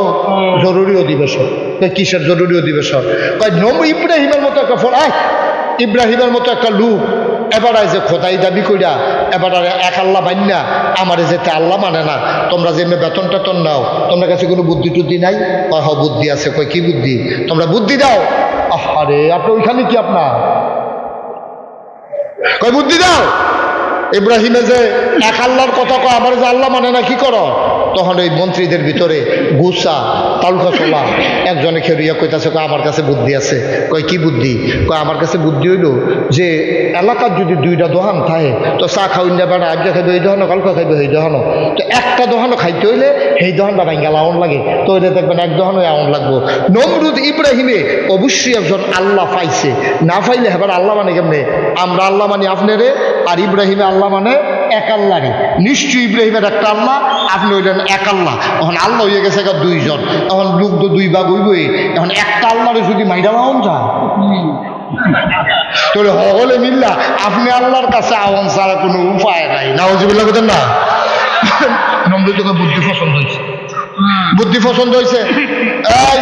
জরুরি অধিবেশন। কিসের জরুরি অধিবেশন? কয় ইব্রাহিমের মতো একটা ইব্রাহিমের মতো একটা লোক এবার যে খোদাই দাবি কইরা এবার এক আল্লাহ বান্যা আমারে যেতে আল্লাহ মানে না, তোমরা যে বেতন টেতন নাও, তোমার কাছে কোনো বুদ্ধি টুদ্ধি নাই? কয় হ বুদ্ধি আছে। কয় কি বুদ্ধি? তোমরা বুদ্ধি দাও। আরে আপনি ওইখানে কি আপনার? কয় বুদ্ধি দাও। ইব্রাহিমে যে এক আল্লাহর কথা কয়, আমার যে আল্লাহ মানে না, কি করো? তখন ওই মন্ত্রীদের ভিতরে গুসা তালুকা চলা একজনে খেরিয়া কইতাছে, কয় আমার কাছে বুদ্ধি আছে। কয় কি বুদ্ধি? কয় আমার কাছে বুদ্ধি হইল যে এলাকার যদি দুইটা দোকান থাকে তো চা খাওয়াই না বেড়া, আজকে খাইবে এই দোকানো, কালকে খাইবে এই দোকানো, তো একটা দোকানও খাইতে হইলে সেই দোকানটা ভাঙ্গা আউন লাগে, তো ওইটা দেখবেন এক দোকানও আউন লাগবো। নমরুদ ইব্রাহিমে অবশ্যই একজন আল্লাহ পাইছে, না পাইলে এবার আল্লাহ মানে কেমনে? আমরা আল্লাহ মানি আপনারে, আর ইব্রাহিমে আল্লাহ মানে এক আল্লাহরে। নিশ্চয়ই ইব্রাহিমের একটা আল্লাহ, আপনি হইলেন এক আল্লাহ। এখন আল্লাহ হয়ে গেছে দুইজন, এখন লোক তো দুই ভাগ হইবই। এখন একটা আল্লাহরে যদি মাইরা লাউন যায় তাহলে হলে মিল্লা আপনি আল্লাহর কাছে আওয়ান ছাড়া কোনো উপায় নাই। নাউজুবিল্লাহ বলেন না? নমরুদ তোকে বুদ্ধি পছন্দ হয়েছে, বুদ্ধি পছন্দ হয়েছে। এই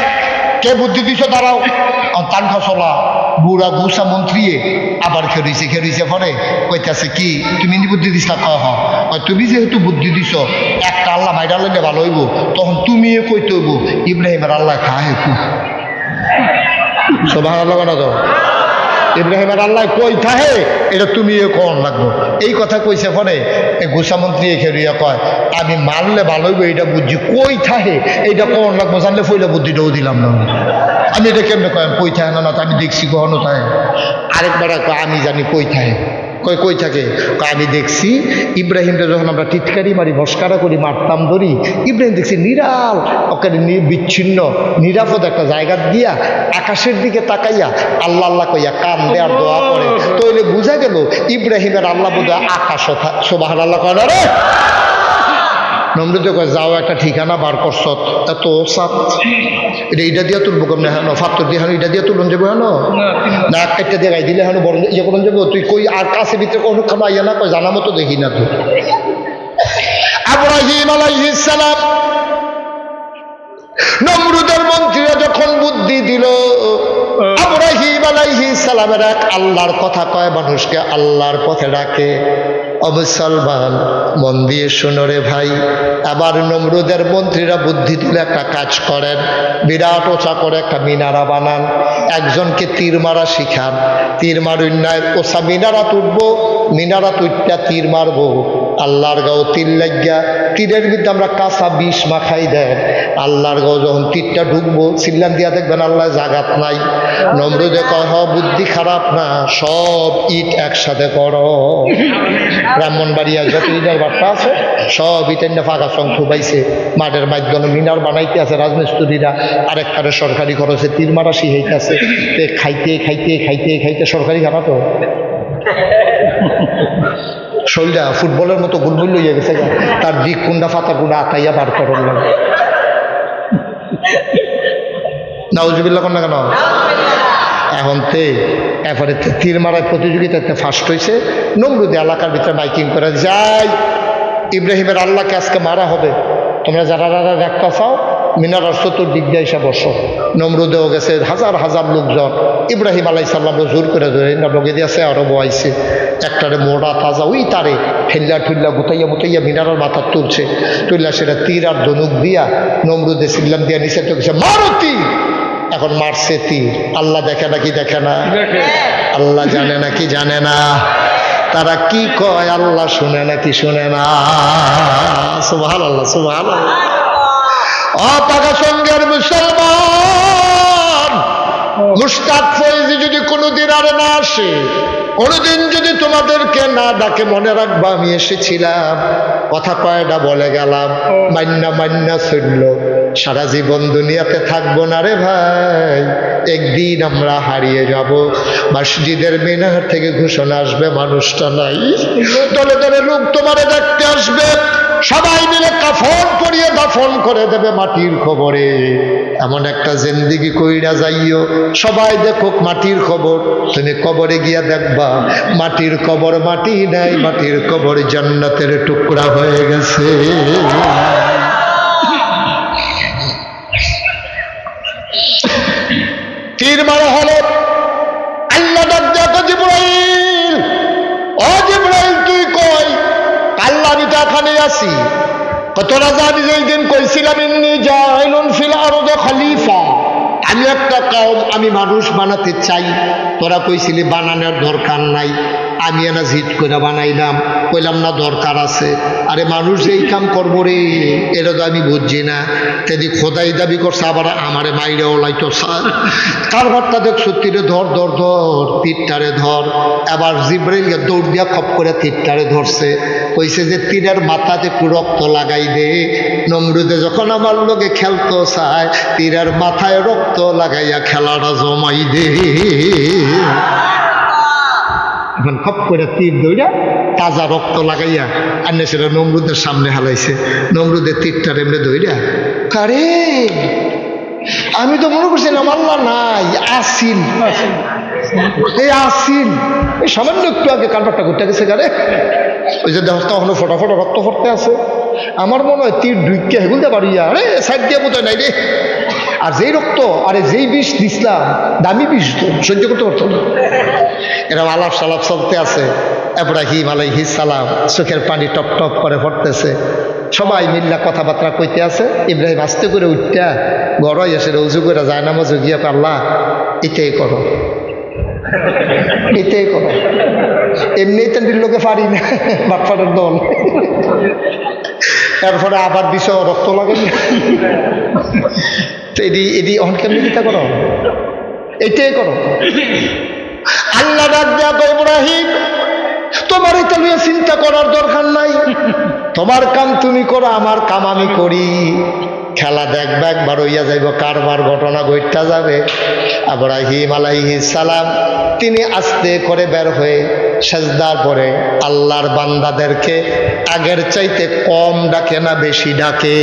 কে বুদ্ধি দিছ? দাঁড়াও। তানখা চলা বুড়া গুসা মন্ত্রী আবার খেরুইছে পরে কইতেছে কি তুমি বুদ্ধি দিস না? কয় হয়। তুমি যেহেতু বুদ্ধি দিছ একটা আল্লাহ মাইরা লইলে ভালো হইব, তখন তুমি কইতে হইব ইব্রাহিমের আল্লাহ খায় খুব সুবহানাল্লাহ না? তো ইব্রাহিমের আল্লাহ কই থাহে এটা তুমি কোন লাগবো। এই কথা কইছে পরে এই গোসামন্ত্রী খেরিয়া কয় আমি মানলে ভালো হইব, এটা বুঝছি কই থাহে এইটা কোন লাগবো, জানলে ফইলা বুদ্ধিটাও দিলাম না। আমি এটা কেমনে কয় কই থাকে না? তো আমি দেখছি কখনো থাকে। আরেকবার কয় আমি জানি কই থাকে। কয় কই থাকে? আমি দেখছি ইব্রাহিমটা যখন আমরা টিটকারি মারি, মস্কারা করি, মারতাম ধরি, ইব্রাহিম দেখছি নিরাল ওকে বিচ্ছিন্ন নিরাপদ একটা জায়গা দিয়া আকাশের দিকে তাকাইয়া আল্লাহ আল্লাহ কইয়া কান দেয়ার দোয়া করে। তো এলে বোঝা গেল ইব্রাহিমের আল্লাহ বোধ হয় আকাশ। সুবহানাল্লাহ কয় না রে? নমরুদে কয় যাও একটা ঠিকানা বার করছ, এত সাত এইটা দিয়ে তুলবো কেমনে? হেন ফাত্তর দিয়ে হেন এটা দিয়ে তুলন যাবো, হেন না একটা দিয়ে গাই দিলে হেন বড় ইয়ে করুন যাবো। তুই কই আর কাছে ভিতরে কোনো খানো আইয়া না? কয় জানা মতো দেখি না। তুই ইব্রাহিম আলাইহিস সালাম নমরুদের মন্ত্রীরা যখন বুদ্ধি দিল, ইব্রাহিম আলাইহিস সালামের এক আল্লাহর কথা কয়, মানুষকে আল্লাহর পথে ডাকে। মুসলমান মন দিয়ে শোনো রে ভাই, আবার নমরুদের মন্ত্রীরা বুদ্ধি দিলে একটা কাজ করেন, বিরাট ওচা করে একটা মিনারা বানান, একজনকে তীর মারা শিখান, তীর মারুন নাই ওসা মিনারা তুটবো, মিনারা তুইটা তীর মারবো, আল্লাহর গাও তীর লাগিয়া তীরের মধ্যে আমরা কাঁচা বিষ মাখাই দেন, আল্লাহর গাও যখন তীরটা ঢুকবো চিল্লান দিয়া দেখবেন আল্লাহ জাগাত নাই। নমরুদে কহ বুদ্ধি খারাপ না, সব ইট একসাথে করো। ব্রাহ্মণবাড়িয়া যত ইটার বার্তা আছে সব ইটের ফাঁকা সংখ্য পাইছে, মাঠের মাধ্যমে মিনার বানাইতে আছে রাজমিস্ত্রিরা, আরেকটারে সরকারি খরচে তীর মারা শিখাইতে আছে। খাইতে খাইতে খাইতে খাইতে সরকারি খানা তো শরীরটা ফুটবলের মতো গুলগুল লইয়া গেছে, তার দিক কুন্ডা ফাতা কুন্ডা আতাইয়া বার করল। নাউজুবিল্লাহ কন না কেন? এখন এরপরে তীর মারার প্রতিযোগিতাতে ফার্স্ট হয়েছে। নমরুদ এলাকার ভিতরে মাইকিং করে যাই ইব্রাহিমের আল্লাহকে আজকে মারা হবে, তোমরা যারা যারা দেখতে চাও মিনারার চতুর্দিক দিয়ে এসে বসো। নমরুদেও গেছে হাজার হাজার লোকজন, ইব্রাহিম আলাইহিস সালাম জোর করে ধরে বগে দিয়েছে, আরো বয়াইছে একটারে মোড়া তাজা ওই তারে ফেল্লা ঠুল্লা গুতাইয়া মুতাইয়া মিনারার মাথা তুলছে, তুললা সেটা তীর আর ধনুক দিয়া নমরুদে সিল্লাম দিয়া নিচে তো গেছে মারো তীর। এখন মারছে তীর, আল্লাহ দেখে নাকি দেখে না? আল্লাহ জানে নাকি জানে না? তারা কি কয় আল্লাহ শুনে নাকি শুনে না? সুবহানাল্লাহ সুবহানাল্লাহ। অপাকা সঙ্গের মুসলমান মুশতাক ফয়েজি যদি কোনোদিন আর না আসে, কোনোদিন যদি তোমাদেরকে না ডাকে, মনে রাখবা আমি এসেছিলাম, কথা কয়টা বলে গেলাম, মান্না মান্না চলল, সারা জীবন দুনিয়াতে থাকবো না রে ভাই। এই একদিন আমরা হারিয়ে যাব। মসজিদের মিনার থেকে ঘোষণা আসবে, মানুষটা নাই, দলে দলে লোক তোমারে দেখতে আসবে, সবাই মিলে কাফন পরিয়ে দাফন করে দেবে মাটির খবরে। এমন একটা জিন্দেগি কইরা যাইও, সবাই দেখুক মাটির খবর, তুমি কবরে গিয়া দেখবা মাটির কবর মাটি নাই, মাটির কবর জান্নাতের টুকরা হয়ে গেছে। তীর মারা হলো, আল্লাহ ডাক দেখো জিবরাইল, ও জিবরাইল তুই কই? আল্লাহ আমি তো এখানে আছি। তোরা জানি যেই দিন কইছিলাম ইন্নী জাইলুন ফিল আরদি খলিফা, আমি একটা কওম, আমি মানুষ বানাতে চাই, তোরা কইছিলি বানানোর দরকার নাই, আমি এনা জিদ করে বানাইলাম, কইলাম না দরকার আছে। আরে মানুষ এই কাম করবো রে, এটা তো আমি বুঝছি না। তেদি খোদাই দাবি করছে, আবার আমারে মাইরে ওলাইতো স্যার, কারবারটা দেখছো, তীরে ধর ধর ধর, তীরটারে ধর। এবার জিবরাইল দৌড় দিয়া খপ করে তীরটারে ধরছে, কইছে যে তীরের মাথাতে একটু রক্ত লাগাই দে। নমরুদে যখন আমার লোকে খেলতো চায়, তীরের মাথায় রক্ত লাগাইয়া খেলাটা জমাই দে। এখন খপ করে তীর দৌড়া তাজা রক্ত লাগাইয়া আন্নে সেটা নমরুদের সামনে হালাইছে। নমরুদের তীরটার এমনি দৌড়া, কারে আমি তো মনে করছিলাম আল্লাহ নাই, আসিল, এই আসিল, এই সামান্য একটু আগে কারবারটা ঘুরতে গেছে গারে, ওই যে দেহ তখনও ফটাফটা রক্ত ফটতে আছে। আমার মনে হয় তীর ঢুকে হেগুলতে পারিয়া, আরে সাইড দিয়ে বোধ নাই রে। আর যেই রক্ত, আরে যেই বিষ দিছিলাম, দামি বিষ তো সহ্য করতে পারতো না। এরকম আলাপ সালাপ চলতে আছে। ইব্রাহিম আলাইহিস সালাম চোখের পানি টপ টপ করে পড়তেছে, সবাই মিল্লা কথাবার্তা কইতে আছে। ইব্রাহিম আস্তে করে উঠটা ঘরে এসে উজু করে যায় নামাজ গিয়ে, আল্লাহ এটাই করো, এটাই করো, এমনি তেন্ডির লোকে পারি না, বাটফাটের দল। এরপরে আবার দিছ রক্ত লাগে, তো এদি অহন কেমনি চিন্তা করো, এইটাই করো। আল্লাহ ডাক দেয়া কয়, ইব্রাহিম তোমার এটা নিয়ে চিন্তা করার দরকার নাই, তোমার কাম তুমি করো, আমার কাম আমি করি। খেলা দেখবে, একবার হইয়া যাইব, কারবার ঘটনা ঘটতে যাবে। ইব্রাহিম আলাইহিস সালাম তিনি আস্তে করে বের হয়ে সেজদার পরে আল্লাহর বান্দাদেরকে আগের চাইতে কম ডাকে না, বেশি ডাকে।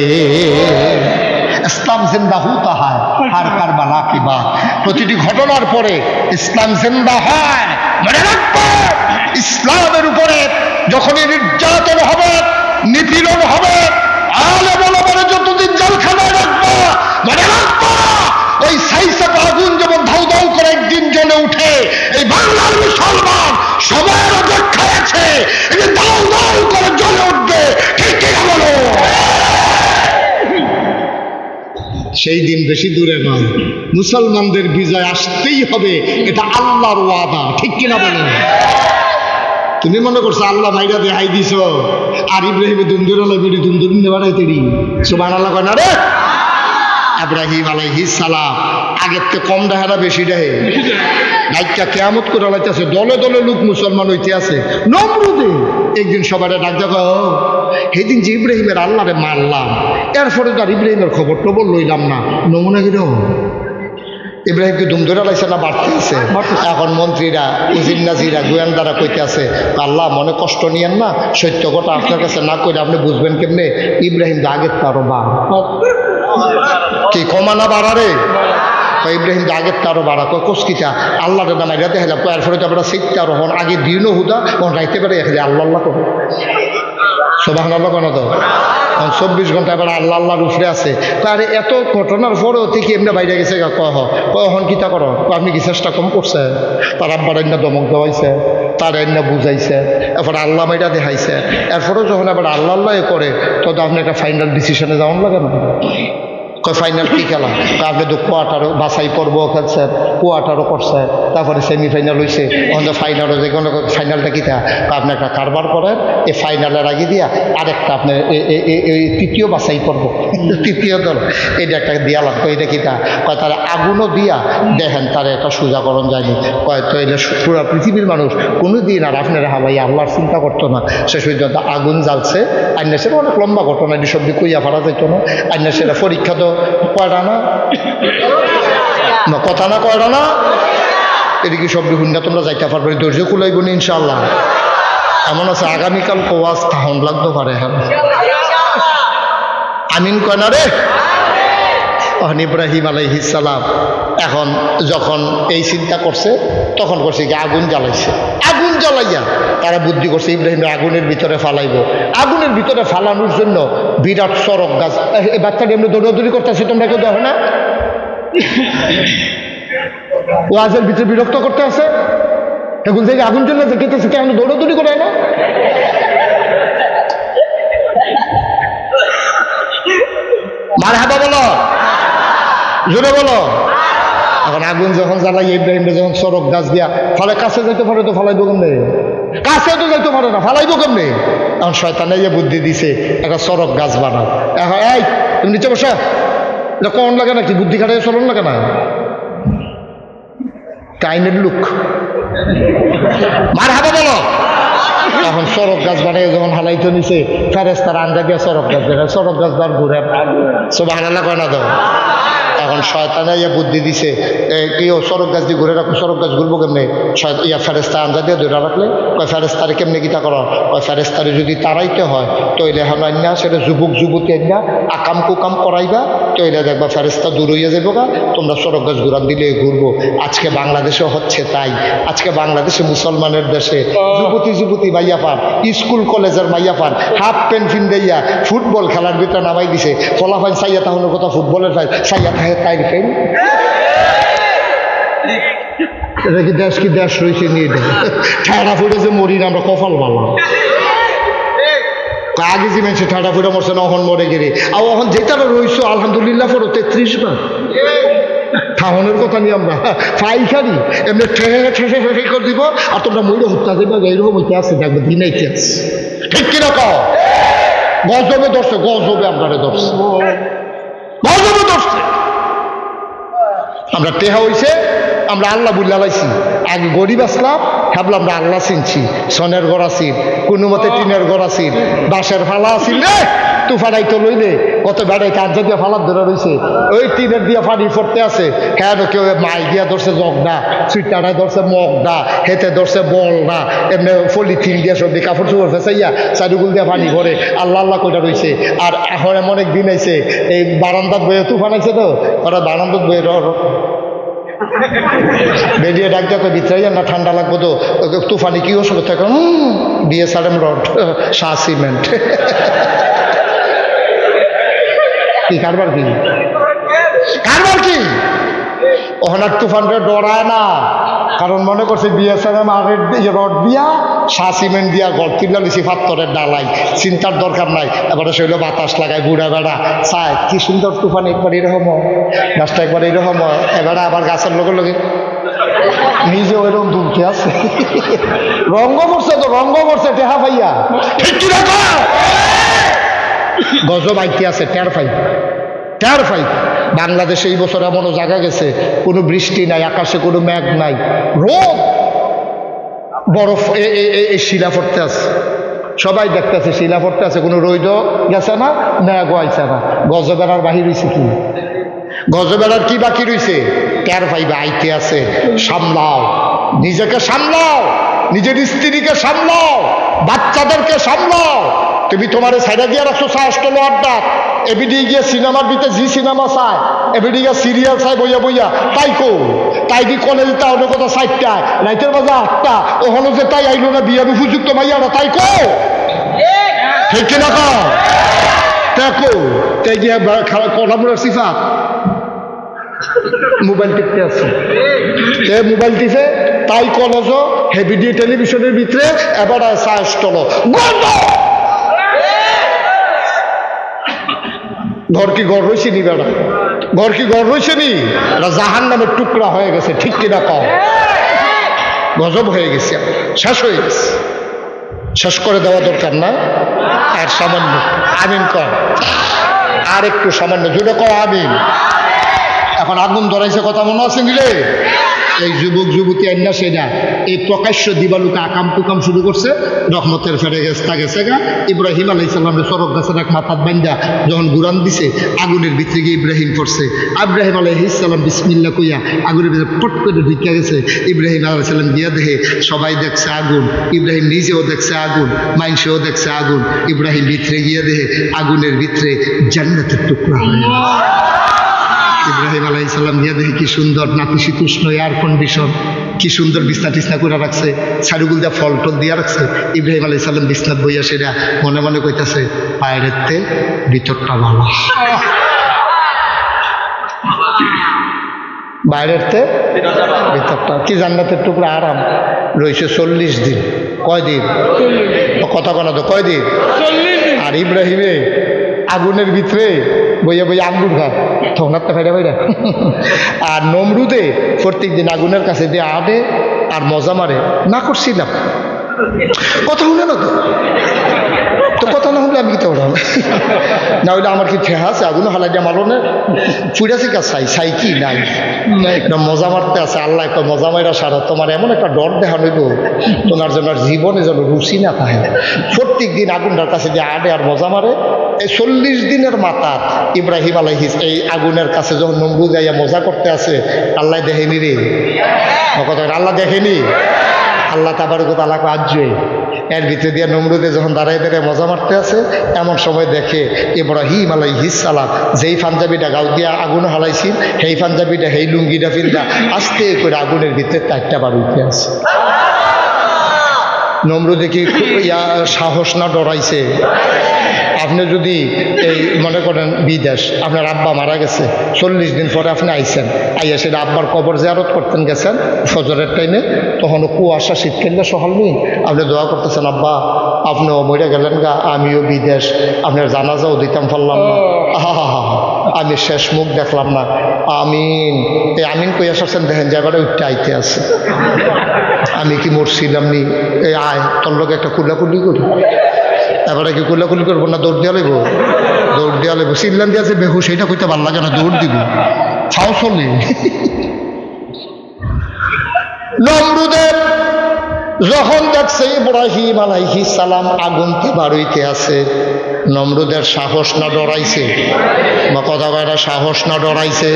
ইসলাম জিন্দা হতা হয় আর কারবালা কি বাত, প্রতিটি ঘটনার পরে ইসলাম জিন্দা হয়। মনে রাখবো, ইসলামের উপরে যখনই নির্যাতন হবে, নিপীড়ন হবে, আলেম ওলামারা যতদিন জেলখানায় রাখবো, মনে রাখবো ওই সাইসাপা আগুন যেমন ধাউ ধাউ করে একদিন জ্বলে উঠে, এই বাংলার মুসলমান সময়ের অপেক্ষায় আছে, এই ধাউ ধাউ করে জ্বলে উঠবে। ঠিক কি বলো? সেই দিন বেশি দূরে নয়, মুসলমানদের বিজয় আসতেই হবে, এটা আল্লাহর ওয়াদা। ঠিক কিনা বলেন? তুমি মনে করছো আল্লাহ মাইরা দেখাই দিছ, আর ইব্রাহিমে দুমদুরালা বেড়ি দুমদুরিন বাড়াইতেরি, সুবহানাল্লাহ কয় না রে? ইব্রাহিম আলাইহিস সালাম আগের থেকে কম দেহে না, বেশি দেহে? নাইকা কেয়ামত করে লাইতেছে, দলে দলে লোক মুসলমান হইতে আছে। নমরুদে একদিন সবাই ডাক দেখো, সেদিন যে ইব্রাহিমের আল্লাহরে মারলাম, এরপরে তো আর ইব্রাহিমের খবর টবর লইলাম না। নমুনা কিরম? ইব্রাহিমকে দুম ধরে লাইছে না বাড়তেছে। এখন মন্ত্রীরা, উজির নাজিরা, গোয়েন্দারা কইতে আছে, আল্লাহ মনে কষ্ট নিয়েন না, সত্য কথা আপনার কাছে না কইলে আপনি বুঝবেন কেমনে? ইব্রাহিম তো আগের তারও বাড়, কি কমা না বাড়া রে? ইব্রাহিম তো আগের তারও বাড়া, কয় কোসকিটা আল্লাহ দাদা মাইরা দেখালাম, এরপরে তো আমরা সেইটা রহন আগে দিনও হুদা ওন রাইতে পারে এখানে আল্লাহ আল্লাহ করবো। সুবহানাল্লাহ কেন তো? 24 ঘন্টা এবার আল্লাহ আল্লাহর উপরে আছে। আরে এত ঘটনার পরেও থেকে এমনি বাইরে গেছে, কখন কিতা করো, আপনি কি চেষ্টা কম করছে? তার আব্বার এনে দমক দেওয়াইছে, তার এনে বুঝাইছে, এরপর আল্লাহ মাইরা দেখাইছে। এরপরেও যখন আবার আল্লাহ আল্লাহ করে, তখন আপনি একটা ফাইনাল ডিসিশনে যাওয়ান লাগে না? কয় ফাইনাল কি খেলা? আপনি তো কোয়ার্টারও বাছাই করবো খেলছেন, কোয়ার্টারও করছে, তারপরে সেমিফাইনাল হয়েছে, ফাইনালও যে কোনো ফাইনালটা কিতা আপনি একটা কারবার করেন, এই ফাইনালের আগে দিয়া আরেকটা আপনার তৃতীয় বাছাই করবো, তৃতীয় দল এটা একটা দিয়া লাগতো, এটা কিতা কয় তারা আগুনও দিয়া দেখেন তারা একটা সোজাকরণ যায়নি। কয় তো এটা পুরো পৃথিবীর মানুষ কোনো দিন আর আপনারা হাবাই আল্লাহর চিন্তা করতো না, শেষ পর্যন্ত আগুন জ্বালছে। আইনা সেটা অনেক লম্বা ঘটনা, এটি সব কইয়া ফারা যাইতো না। আইনা সেটা পরীক্ষা তো কয়টা না, কথা না কয়রা না এদিকে সব হুন্ডা তোমরা যাইতে পারবে ধৈর্য কুলাইব না ইনশাল্লাহ। এমন আছে আগামীকাল কোয়াজ তাহন লাগতে পারে। হ্যাঁ আমিন কয় না রে। তখন ইব্রাহিম আলাইহিস সালাম এখন যখন এই চিন্তা করছে তখন করছে কি আগুন জ্বালাইছে। আগুন জ্বালাইয়া তারা বুদ্ধি করছে ইব্রাহিম আগুনের ভিতরে ফালাইব। আগুনের ভিতরে ফালানোর জন্য বিরাট চরক গাছ। এই বাচ্চাটি এমনি দৌড়াদৌড়ি করতেছে, তোমরা কেউ দেখো না? ওয়াজের ভিতরে বিরক্ত করতে আছে, এগুলো থেকে আগুন জন্য খেতেছে, কেন দৌড়াদৌড়ি করে না? মারহাবা বলো, জোরে বলো। এখন আগুন যখন জ্বালাই ইব্রাহিম যখন চরক গাছ দিয়া ফলে কাছে যাইতে পারে তো ফালাইবো কেমনে? কাছে তো যাইতে পারে না, ফালাইবো কেমনে? এখন শয়তানে যে বুদ্ধি দিছে একটা চরক গাছ বানাও। এখন এই তুমি নিচে বসা, এটা কন লাগে নাকি? বুদ্ধি খাটাই চলন লাগে না? কাইনের লুক মারহাবা বলো। এখন চরক গাছ বানিয়ে যখন হালাইতে নিছে ফেরেস্তার আন্দা দিয়ে চরক গাছ দেয়, চরক গাছ বার ঘুরে সুবহানাল্লাহ কয় না তো। এখন শয়তানে ইয়া বুদ্ধি দিছে কি ও চরক গাছ দিয়ে ঘুরে রাখো, চরক গাছ ঘুরবো কেমনে? ইয়া ফেরেস্তা আন্দা দিয়ে ধরে রাখলে কয় ফেরেস্তারে কেমনে গীতা করো? কয় ফেরেস্তারে যদি তারাইতে হয় তৈলে এখন আন্যা সেটা যুবক যুবতী আন্যা আকাম কুকাম করাইবা, তৈলে দেখবা ফেরেস্তা দূর হইয়া যাবো গা, তোমরা চরক গাছ ঘুরান দিলে ঘুরবো। আজকে বাংলাদেশে হচ্ছে তাই। আজকে বাংলাদেশে মুসলমানের দেশে যুবতী যুবতী মাইয়া পান, স্কুল কলেজের মাইয়া পান হাফ প্যান্ট ফিন্দাইয়া ফুটবল খেলার ভিতরে নামাই দিছে। ফলাফাইন সাইয়া তাহলে কথা ফুটবলের ফাইল সাইয়া থাকে তাই ফেল। এটা কি দেশ, কি দেশ রয়েছে নিয়ে দেয় ঠাড়া ফুটে যে মরি না আমরা কপাল ভালো। আগে যে মানুষ ঠাড়া ফুটে মরছে না অহন মরে গেলে আর অহন যেটা রয়েছে আলহামদুলিল্লাহ পড়ো 33 বার খাওয়ানোর কথা নিয়ে আমরা পাইখারি এমনি ঠেহে ঠেসে ঠেসে করে দিব আর তোমরা মরে হত্যা দেবে। এইরকম হইতে আসছে দেখবে দিনে ইতিহাস ঠিক কিনা কও? গজবে ধরছে, গজবে আপনারা ধরছে, গজবে ধরছে। আমরা টেহা হইছে আমরা আল্লাহ বুল্লা লাইছি। আগে গরিব আসলাম ভাবলাম আমরা আল্লাহ চিনছি। সনের ঘর আসিল, কোনো মতে টিনের ঘর আসিল, বাঁশের ফালা আসিল রে তুফানাই তো লইলে কত বেড়াই কাঞ্জা দিয়ে ফালার ধরে রয়েছে। ওই টিনের দিয়ে পানি পড়তে আছে। কেন কেউ মাই দিয়া ধরছে জগডা, সুইটারায় ধরছে মগডা, হেতে ধরছে বলডা, এমনি পলিথিন দিয়ে সব কাপড় চোপড় ফেসাইয়া চারিগুল দিয়ে পানি ভরে আল্লাহ আল্লাহ কইটা রয়েছে। আর এখন এমন একদিন আইছে এই বারান্দাত বইয়ে তুফান আইছে তো ওরা বারান্দাত বইয়ে বেরিয়ে ডাক দেখো ভিতরে না ঠান্ডা লাগবো তো তুফানি কি ওষুধ থাকে BSRM রড শাহ সিমেন্ট কি কারবার কি কারবার কি ওখানে তুফানটা ডরায় না, কারণ মনে করছে BSRM আগের রড দিয়া শাহ সিমেন্ট দিয়া ঘর কিনলা লিছি পাত্তরের ডালাই, চিন্তার দরকার নাই। এবারে শৈল বাতাস লাগায় বুড়া বেড়া চায় কি সুন্দর তুফান একবার এরকম গাছটা একবার এরকম এবারে আবার গাছের লগে লগে নিজে ওইরকম দুঃখে আছে। রঙ্গ করছে তো রঙ্গ করছে টেহা পাইয়া ঠিক কি রকম গজব আইতে আছে টের ফাই টের ফাই। বাংলাদেশে এই বছর এমনও জায়গা গেছে কোনো বৃষ্টি নাই, আকাশে কোনো মেঘ নাই, রোদ বরফ এই শিলা পড়তে আছে, সবাই দেখতেছে শিলা পড়তে আছে, কোনো রৈদ গেছে না মেঘও আইছে না। গজবেড়ার বাহির হয়েছে কি? গজবেড়ার কি বাকি রয়েছে? টের পাইবা আইতে আছে। সামলাও, নিজেকে সামলাও, নিজের স্ত্রীকে সামলাও, বাচ্চাদেরকে সামলাও। তুমি তোমার সাইডা দিয়ে রাখছো সাহসটলো আড্ডা, এবিডি গিয়ে সিনেমার ভিতরে জি সিনেমা চায়, এবিডি গিয়ে সিরিয়াল চাই বইয়া বইয়া তাই কো তাই দি কলেজ তাহলে কথা 4টায় রাইতের বাজে 8টা ওখানে যে তাই আইলো না বিয়া উপযুক্ত মাইয়ারা তাই কো ঠিক কিনা কো দেখো তাই গিয়ে কলামুরার সিফা মোবাইল টিপতে আছে মোবাইল টিপে তাই কলেজ হেভিডি টেলিভিশনের ভিতরে এবার সাহসটলো ঘর কি ঘর রয়েছে নি বেড়া? ঘর কি ঘর রয়েছে নি? এটা জাহান নামের টুকরা হয়ে গেছে ঠিক কিনা কও? গজব হয়ে গেছে, শেষ হয়ে গেছে। শেষ করে দেওয়া দরকার না? আর সামান্য আমিন কর, আর একটু সামান্য জুড়ে কও আমিন। এখন আগুন ধরাইছে কথা মনে আছে নিলে এই যুবক যুবতী আইনা সেটা এই প্রকাশ্য দিবালুকে আকাম কুকাম শুরু করছে। রহমতের ফেরে গেছে গা ইব্রাহিম আলাইহিস সালামের চরক গাছের এক মাথাত বান্ধা যখন গুরান দিছে আগুনের ভিতরে গিয়ে ইব্রাহিম পড়ছে। ইব্রাহিম আলাইহিস সালাম বিসমিল্লাহ কইয়া আগুনের ভিতরে ফট করে ঢুকে গেছে। ইব্রাহিম আলাইহিস সালাম গিয়া দেখে সবাই দেখছে আগুন, ইব্রাহিম নিজেও দেখছে আগুন, মাইনসেও দেখছে আগুন। ইব্রাহিম ভিতরে গিয়া দেখে আগুনের ভিতরে জান্নাতের টুকরা হয়ে ইব্রাহিম আলাইহিস সালাম গিয়া দেখে কি সুন্দর নাতিশীতোষ্ণ এয়ার কন্ডিশন, কি সুন্দর বিছনা টিছনা করে রাখছে, ছাড়ুগুল দিয়া ফল টল দিয়া রাখছে। ইব্রাহিম আলাইহিস সালাম বিছনাত বইয়া সেটা মনে মনে কইতাছে বাইরের তে ভিতরটা ভালো, বাইরের তে ভিতরটা কি জান্নাতের টুকরা আরাম রয়েছে 40 দিন। কয়দিন? কথা কনা তো কয়দিন? আর ইব্রাহিমে আগুনের ভিতরে বইয়া বইয়া আঙ্গুর খায় তখন একটা ফাইডা ফাইডা। আর নমরুদে প্রত্যেক দিন আগুনের কাছে দিয়ে আডে আর মজা মারে। না করছিলাম কথা শুনে না তো, তো কথা না হলে আমি কি তো না হইলে আমার কি ঠেহা আছে আগুনে হালাই দিয়ে মারনে ফুড়াছি কা চাই কি নাই একটা মজা মারতে আছে। আল্লাহ একটা মজা মারা সারা তোমার এমন একটা ডর দেখা নইব তোমার জন্য জীবনে যেন রুচি না থাকে। প্রত্যেক দিন আগুনটার কাছে যে আডে আর মজা মারে। এই 40 দিনের মাথাত ইব্রাহিম আলাইহিস এই আগুনের কাছে যখন নমরুদ যাইয়া মজা করতে আছে আল্লাহ দেখেনি রে কথা, আল্লাহ দেখেনি। আল্লাহ তাবারক ওয়া তাআলা আজ্জে এর ভিতরে দিয়ে নমরুদে যখন দাঁড়ায় দাঁড়ায় মজা মারতে আছে এমন সময় দেখে ইব্রাহিম আলাইহিস সালাম যেই পাঞ্জাবিটা গাও দিয়া আগুন হালাইছিল সেই পাঞ্জাবিটা সেই লুঙ্গিটা ফিলদা আস্তে করে আগুনের ভিতরে 4টা বার উঠে আছে। নমরুদে কি সাহস না ডরাইছে? আপনি যদি এই মনে করেন বিদেশ আপনার আব্বা মারা গেছে 40 দিন পরে আপনি আইসেন, আইয়া সেটা আব্বার কবর জিয়ারত করতেন গেছেন ফজরের টাইমে, তখন কুয়াশা শীতকালে সকাল নেই আপনি দোয়া করতেছেন আব্বা আপনিও মরে গেলেন গা আমিও বিদেশ, আপনার জানাজাও দিতাম পারলাম না, আমি শেষ মুখ দেখলাম না, আমিন। এই আমিন কই আসছেন দেখেন জায়গাটা উঠতে আইতে আছে। আমি কি মরছিলাম নি? এই আয় তোর লোক একটা কুলাকুলি করি। এবারে কি কুলাকুলি করবো না দৌড় দিয়া লইব? দৌড় দিয়া লইব। চিল্লান দিয়া যে বেহুশ এটা কইতে ভালো লাগে না, দৌড় দিব ছাও চলি। নমরুদের যখন দেখছে ইব্রাহিম আলাইহিস সালাম আগুনতে বাড়ইতে আছে, নমরুদের সাহস না ডরাইছে? বা কথা কয় না সাহস না ডরাইছে?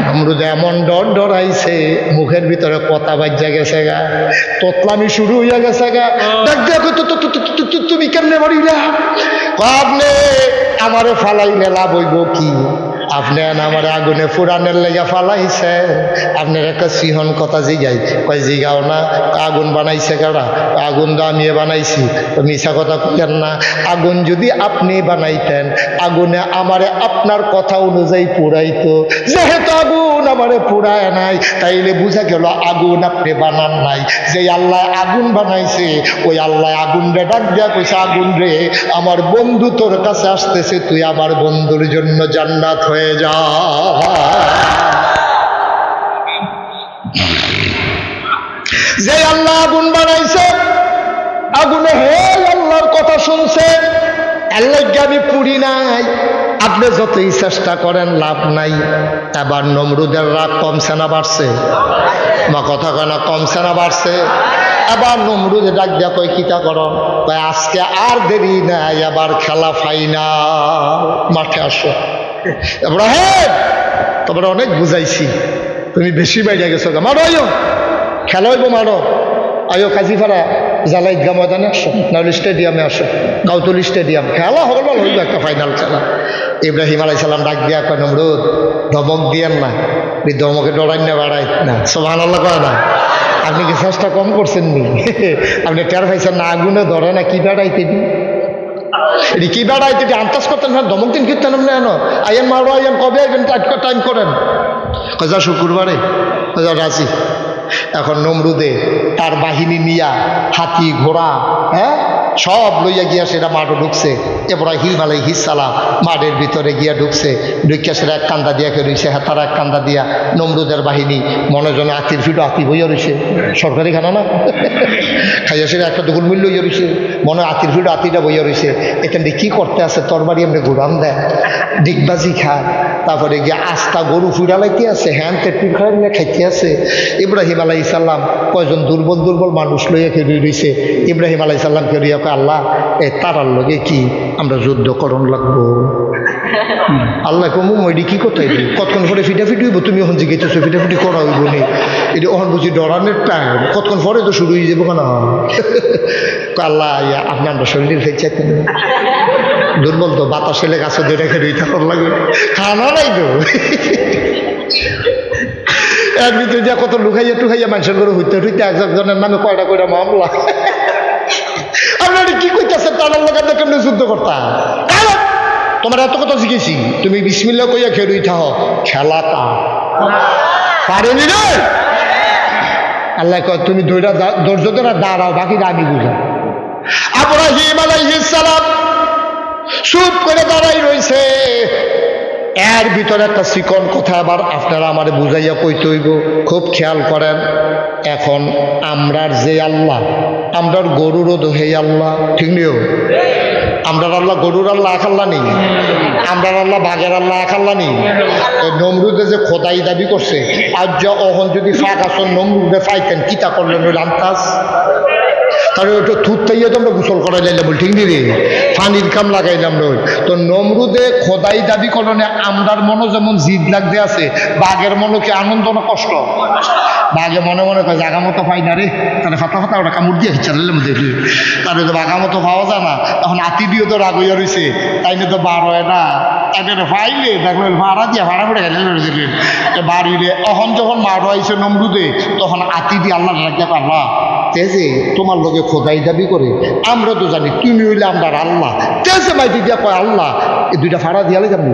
নমরুদ এমন ডরাইছে মুখের ভিতরে কথা বাজ্যা গেছে গা, তোতলামি শুরু হইয়া গেছে গা। তুমি কেমনে বাড়িলা? আপনি আমারে ফালাইলে লাভ হইব কি? আপনি আমার আগুনে ফুরানের লেগে ফালাইছে, আপনার একটা সিহন কথা জিগাই কয় জিগাও না, আগুন বানাইছে কারা? আগুন তো আমি বানাইছি, মিশা কথা কইলেন না। আগুন যদি আপনি বানাইতেন আগুনে আমারে আপনার কথা অনুযায়ী পুরাইতো, যেহেতু আগুন আমারে পুরায় নাই তাইলে বুঝা গেল আগুন আপনি বানান নাই। যে আল্লাহ আগুন বানাইছে ওই আল্লাহ আগুন রে ডাক দিয়া কইছে আগুন রে আমার বন্ধু তোর কাছে আসতেছে, তুই আমার বন্ধুর জন্য জান্নাত হয়ে যা। যে আল্লাহ আগুন বানাইছে আগুনে হে আল্লাহর কথা শুনছে, আল্লাহকে আমি পুরি নাই, আপনি যতই চেষ্টা করেন লাভ নাই। এবার নমরুদের রাগ কমছে না বাড়ছে? বা কথা কয় না কমছে না বাড়ছে? এবার নমরুদে ডাক দিয়া কই কিতা করো? কয় আজকে আর দেরি নাই, আবার খেলা ফাইনাল, মাঠে আসো। ইব্রাহিম তোমার অনেক বুঝাইছি, তুমি বেশি বাইরে গেছো, মারো আয়ো খেলা হইব, মারো আয়ো কাজীপাড়া জালা ঈদগাহ ময়দানে আসো, নাহলে স্টেডিয়ামে আসো, গাউতলি স্টেডিয়াম, খেলা হইব একটা ফাইনাল খেলা। ইব্রাহিম আলাইহিস সালাম ডাক দিয়া কয় নমরুদ ধমক দিয়েন না, ধমকে ডরাই না বাড়াই না, সুবহানাল্লাহ কয় না। আপনি কি চেষ্টা কম করছেন নি? আপনি টের পাইছেন না আগুনে ধরে না কি বেড়াইতে দি এটি কি বেড়াইতে দি আন্দাজ করতেন না, ধমক দিন কীর্তন না আইয়েন মারো আইয়েন কবে আইবেন টাইম করেন, কজা শুক্রবারে কজা রাজি। এখন নমরুদে তার বাহিনী নিয়া হাতি ঘোড়া সব লইয়া গিয়া সেটা মাঠও ঢুকছে। ইব্রাহিম আলাইহিস সালাম মাঠের ভিতরে গিয়া ঢুকছে, ঢুকিয়া সেটা এক কান্দা দিয়া রইছে, হ্যাঁ তারা এক কান্দা দিয়া নমরুদের বাহিনী মনে জন আতির ফিটো আতি বইয়া রয়েছে, সরকারি খানা না খাইয়া সেটা একটা দোকান মূল্য হইয়া রয়েছে, মনে হয় আতির ফিটো আতিটা বইয়া রয়েছে। এখানে কি করতে আছে, তরবারি এমনি ঘুরান দেয়, ডিগবাজি খায়, তারপরে গিয়ে আস্তা গরু ফুরালাইতে আছে, হ্যান তেটুর খাই খাইতে আছে। ইব্রাহিম আলাইহিস সালাম কয়জন দুর্বল দুর্বল মানুষ লইয়া খেয়ে রয়েছে। ইব্রাহিম আলাইহিস সালাম কে রিয়া কয়, আল্লাহ এ তারার লগে কি আমরা যুদ্ধ করণ লাগবো? আল্লাহ কমু মইডি কি কোথায় কতক্ষণ পরে ফিটাফিটি হইব, তুমি ওখান জিজ্ঞেস ফিটাফিটি করা হইব নি, এটা ওখান বুঝি ডরানের টাইম, কতক্ষণ পরে তো শুরু হয়ে যাবো কেন? আল্লাহ আপনি আমরা শরীরের ফের চাইতেন দুর্বল তো, বাতাস এলে গাছে দিয়ে রেখে রই থাকার লাগে, খানা নাই তো। এর ভিতরে যা কত লুকাইয়া টুকাইয়া মানুষের করে হইতে হইতে একজনের নামে কয়টা কয়টা মামলা। আপনারা কি কইতেছে, তার লোকের কেমনি যুদ্ধ করতা? তোমার এত কথা শিখেছি, তুমি বিসমিল্লাহ কইয়া খেলুই থাহ, খেলাটা পারেনি রে। আল্লাহ কয় তুমি ধৈর্য ধরে দাঁড়াও, বাকিটা আমি বুঝা। ইব্রাহিম আলাইহিস সালাম চুপ করে দাঁড়াই রইছে। এর ভিতরে একটা চিকন কথা আবার আপনারা আমার বুঝাইয়া কইতে হইব, খুব খেয়াল করেন। এখন আমরার যে আল্লাহ, আমরার গরুরও দোহে আল্লাহ, ঠিক নিও? আমরার আল্লাহ গরুর আল্লাহ এক আল্লাহ নেই, আমরার আল্লাহ বাঘের আল্লাহ এক আল্লাহ নেই। নমরুদে যে খোদাই দাবি করছে, আজ যে অহন যদি ফাঁক আসন নমরুদে পাইতেন কিতা করলেন ওই আন্তাজ, তাহলে ওটা থুতাইয়া তো আমরা গোসল করাই লাইলাম, ঠিক নি রে, পানির কাম লাগাইলাম নই। তো নমরুদে খোদাই দাবি করলে আমরার মনে যেমন জিদ লাগতে আছে, বাঘের মনে কি আনন্দ না কষ্ট? বাঘে মনে মনে কয় জাগা মতো পাই না রে, তাহলে ফাতা ফাতা ওটা কামড় দিয়ে চালাইলাম দেখি, তাহলে তো বাঘা মতো পাওয়া যায় না। এখন আতি দিয়েও তো রাগ হইয়া রয়েছে, তাই না তো বার হয় না, তাই ফাইলে দেখলেন ভাড়া দিয়ে ভাড়া করে দিলেন বাড়িরে। অহন যখন মার হয়েছে নমরুদে, তখন আতি দিয়ে আল্লাহ রাখতে পারলাম তেজে তোমার লোকে খোদাই দাবি করে, আমরা তো জানি তুমি হইলে আমরা আল্লাহ, তেজে মাইতি দিয়া কয় আল্লাহ এই দুইটা ফাড়া দিয়ালে যাবো।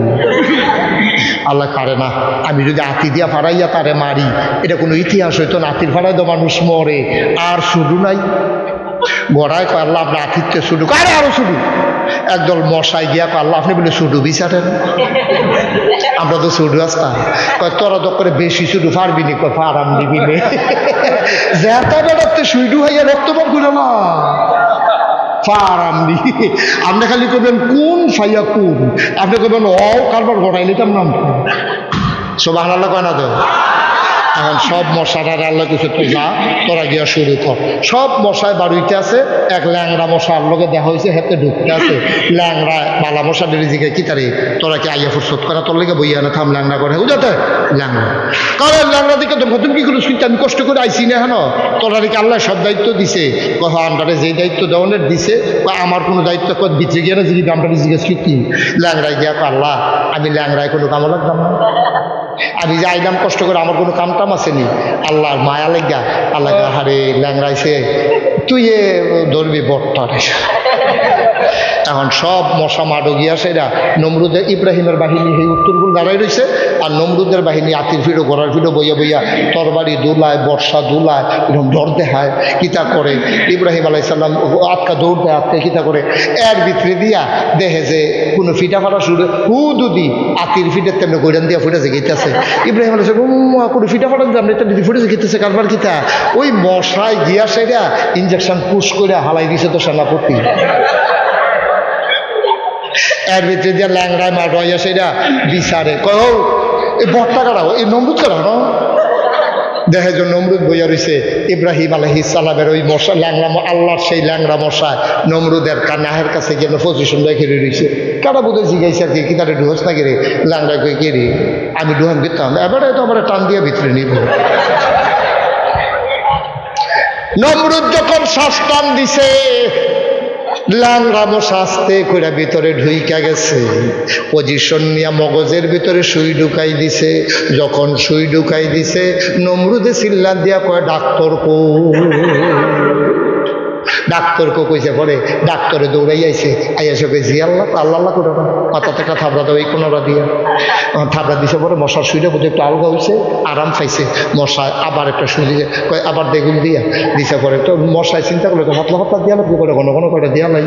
আল্লাহ পারে না, আমি যদি আতি দিয়া ফাড়াইয়া তারে মারি, এটা কোনো ইতিহাস হইতো না, আতির ফাড়াই তো মানুষ মরে, আর শুধু নাই গড়ায় কয় আল্লাহ আপনার আতিথ্য শুধু, আরে আরো শুধু একদল মশাই গিয়া কয় আল্লাহ আপনি বলে শুধু বিচারেন, আমরা তো শুধু আসতাম, কয় তোরা তো করে বেশি শুধু পারবি নি, কয় ফারাম দিবি নে, যেটা বেড়াতে শুধু হইয়া রক্তপাত করে না ফারাম দি। আপনি খালি করবেন কোন ফাইয়া কোন, আপনি করবেন ও কারবার ঘটাই নিতাম নাম সুবহানাল্লাহ কয় না তো। এখন সব মশারা আল্লাহ কিছু তো যা তোরা গিয়া শুরু কর। সব মশায় বাড়িতে আছে, এক ল্যাংরা মশার লোকে দেখা হয়েছে হেতে ঢুকতে আছে, ল্যাংরা বালা মশা ডেরিজিকে কি তারে তোরা কি আইয়া ফুরসত করা তোর লেগে বইয়া না থাম ল্যাংরা করে বুঝাতে ল্যাংরা, কারণ ল্যাংরা দিকে তুমি কি করিস, কিন্তু আমি কষ্ট করে আইসি না, হেন তোরা দিকে আল্লাহ সব দায়িত্ব দিছে, আন্ডারে যে দায়িত্ব দেওয়ানের দিছে, বা আমার কোনো দায়িত্ব ভিতরে গিয়ে না যদি আন্ডারে জিজ্ঞেস কি ল্যাংরায় গিয়া আল্লাহ আমি ল্যাংরায় কোনো কামো লাগতাম না, আমি যে আইলাম কষ্ট করে, আমার কোনো কাম টাম আসেনি, আল্লাহর মায়া লেগা আল্লাহ হারে ল্যাংরাইছে তুই এ ধরবি বট্টার। এখন সব মশা মাডো গিয়া সেরা নমরুদের ইব্রাহিমের বাহিনী সেই উত্তরগুলো দাঁড়াই রয়েছে, আর নমরুদের বাহিনী আতির ফিরো ঘোড়ার ফিরো বইয়া বইয়া তরবারি দুলায় বর্ষা দুলায় এরকম ডর দেখায় কিতা করে। ইব্রাহিম আলাইহিস সালাম আটকা দৌড় দেয়, আটকা কিতা করে, এর ভিতরে দিয়া দেখে যে কোনো ফিটা ফাটা শুরু হুদুদি আতির ফিটের তেমনি গৈরান দিয়া ফুটেছে গেইতেছে। ইব্রাহিম আলাইহিস সালাম কোনো ফিটা ফাটা আমরা এটা দিদি ফুটেছে গেইতেছে কারবার কিতা, ওই মশায় গিয়া সেটা ইঞ্জেকশন পুশ করে হালাই দিছে তো সেনাপতি। এর ভিতরে দিয়ে ল্যাংড়ায় মাঠ হইয়া সেটা বিচারে কয় এই বট্টা কাটাও এই নমরুদ কাটাও, দেখে যে নমরুদ বইয়া রয়েছে। ইব্রাহিম আলাইহিস সালামের ওই মশা ল্যাংড়া আল্লাহর সেই ল্যাংড়া মশা নমরুদের নাহের কাছে গিয়ে পজিশন রেখে রয়েছে, কাটা বোধহয় জিগাইছে আর কি কি তারা ডুহস না গেরে ল্যাংড়া কই কে রে আমি ডুহান দিতাম, এবারে তো আমার টান দিয়ে ভিতরে নিব। নমরুদ যখন শ্বাস টান দিছে, ল্যাংড়া মশা আস্তে করে ভিতরে ঢুইকা গেছে, পজিশন নিয়ে মগজের ভিতরে সুই ঢুকাই দিছে। যখন সুই ঢুকাই দিছে, নমরুদে চিল্লা দিয়া কয় ডাক্তার কো, ডাক্তারকে কইছে পরে ডাক্তারে দৌড়াই আইছে আইসে কইছি আল্লাহ আল্লাহ আল্লাহ করে মাথা থেকে থাবড়া দেওয়া এই কোনোটা দিয়া থাবড়া দিছে পরে মশার শুইলে বোধ একটু আলগা হয়েছে আরাম পাইছে মশায় আবার একটা শুই দিছে আবার দেগুল দিয়া দিছে পরে তো মশায় চিন্তা করলে তো হাতলা হাতলা দিয়া লাগবে করে ঘন ঘন করে দিয়া নাই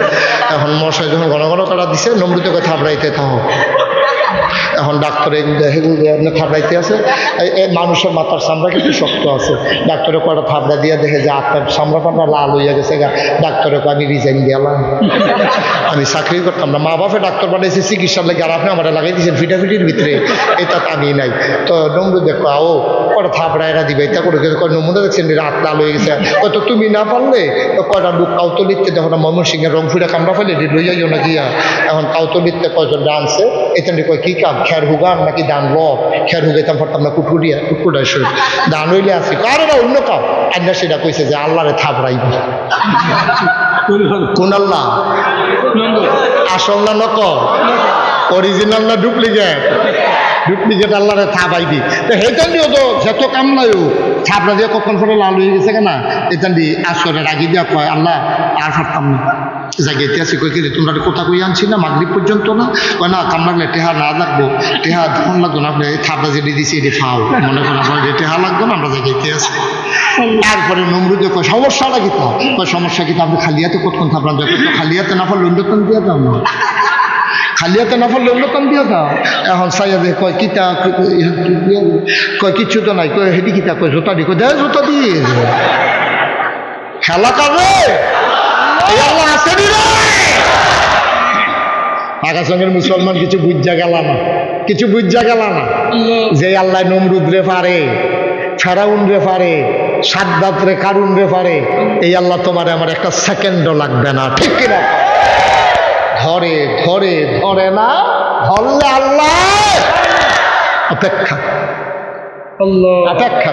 এখন মশায় যখন ঘন ঘন করা দিছে নমরুদকে থাবড়াইতে থাকো এখন ডাক্তারে এগুলো থাবড়াইতে আছে এই মানুষের মাথার চামড়া কিন্তু শক্ত আছে ডাক্তারে কয়টা থাবড়া দিয়ে দেখে যে আপনার চামড়া টামড়া লাল হইয়া গেছে গা ডাক্তারে আমি রিজাইন দিলাম আমি চাকরি করতাম না মা বাপে ডাক্তার বানাইছে চিকিৎসার লাগে আর আপনি আমার লাগাই দিয়েছেন ফিটাফিটির ভিতরে এটা তো আমি নাই তো নমরু দেখো ও কয়টা থাবড়া এরা দিবে এটা করে নমুনা দেখছেন রাত লাল হয়ে গেছে তো তুমি না পারলে কয়টা লোক কাউতলিতে দেখো না ময়মনসিংহের রংপুরে কামড়া ফেলে লই যাইও না গিয়া এখন কাউতলিতে কয়জন ডান্সে এটা কয় কি কাম খের হুগান নাকি দান রব খের হুগাইতাম পারতাম না কুটকুটাই শরীর দান হইলে আসি কারো না অন্য কাম আন্না সেটা কইছে যে আল্লাহরে থাবড়াইবি কোন আল্লাহ আসল না নকল অরিজিনাল না ডুপ্লিকেট ডুপ্লিকেট আল্লাহরে থাবাইবি তো সেইটা দিও তো যত কাম নাই থাবড়া দিয়ে কখন পরে লাল হয়ে গেছে কেনা এটা দি আসরে রাগি দিয়া কয় আল্লাহ আর পারতাম না জায়গাতে আছি কই কিরে তোমরা কোথা কই আনছি না মাগরিব পর্যন্ত না কয় না কাম লাগলে টেহা না লাগবো টেহা তখন লাগতো না আপনি থাবড়া যেটি দিছি এটি ফাও মনে করেন আপনার টেহা লাগতো না আমরা জায়গাতে আছি তারপরে নমরুদে কয় সমস্যাটা কি তা কয় সমস্যা কি তা আপনি খালি হাতে কতক্ষণ থাবড়া দেয় খালি হাতে না পারলে অন্যতম দিয়ে দাও না খালি হাতে না পারলে অন্যতম দিয়ে দাও এখন চাইয়া দে কয় কিতা কয় কিচ্ছু তো নাই কয় হেঁটি কিতা কয় জোতা দি কয় দেয় জোতা দিয়ে খেলা কারবে আকাশের মুসলমান কিছু বুঝা গেল না কিছু বুঝা গেল না যে আল্লাহ নমরুদ রে পারে ফেরাউন রে পারে সাদ্দাত রে কারুন রে পারে এই আল্লাহ তোমার আমার একটা সেকেন্ডও লাগবে না ঠিক কিনা ধরে ধরে ধরে না ধরলে আল্লাহ অপেক্ষা অপেক্ষা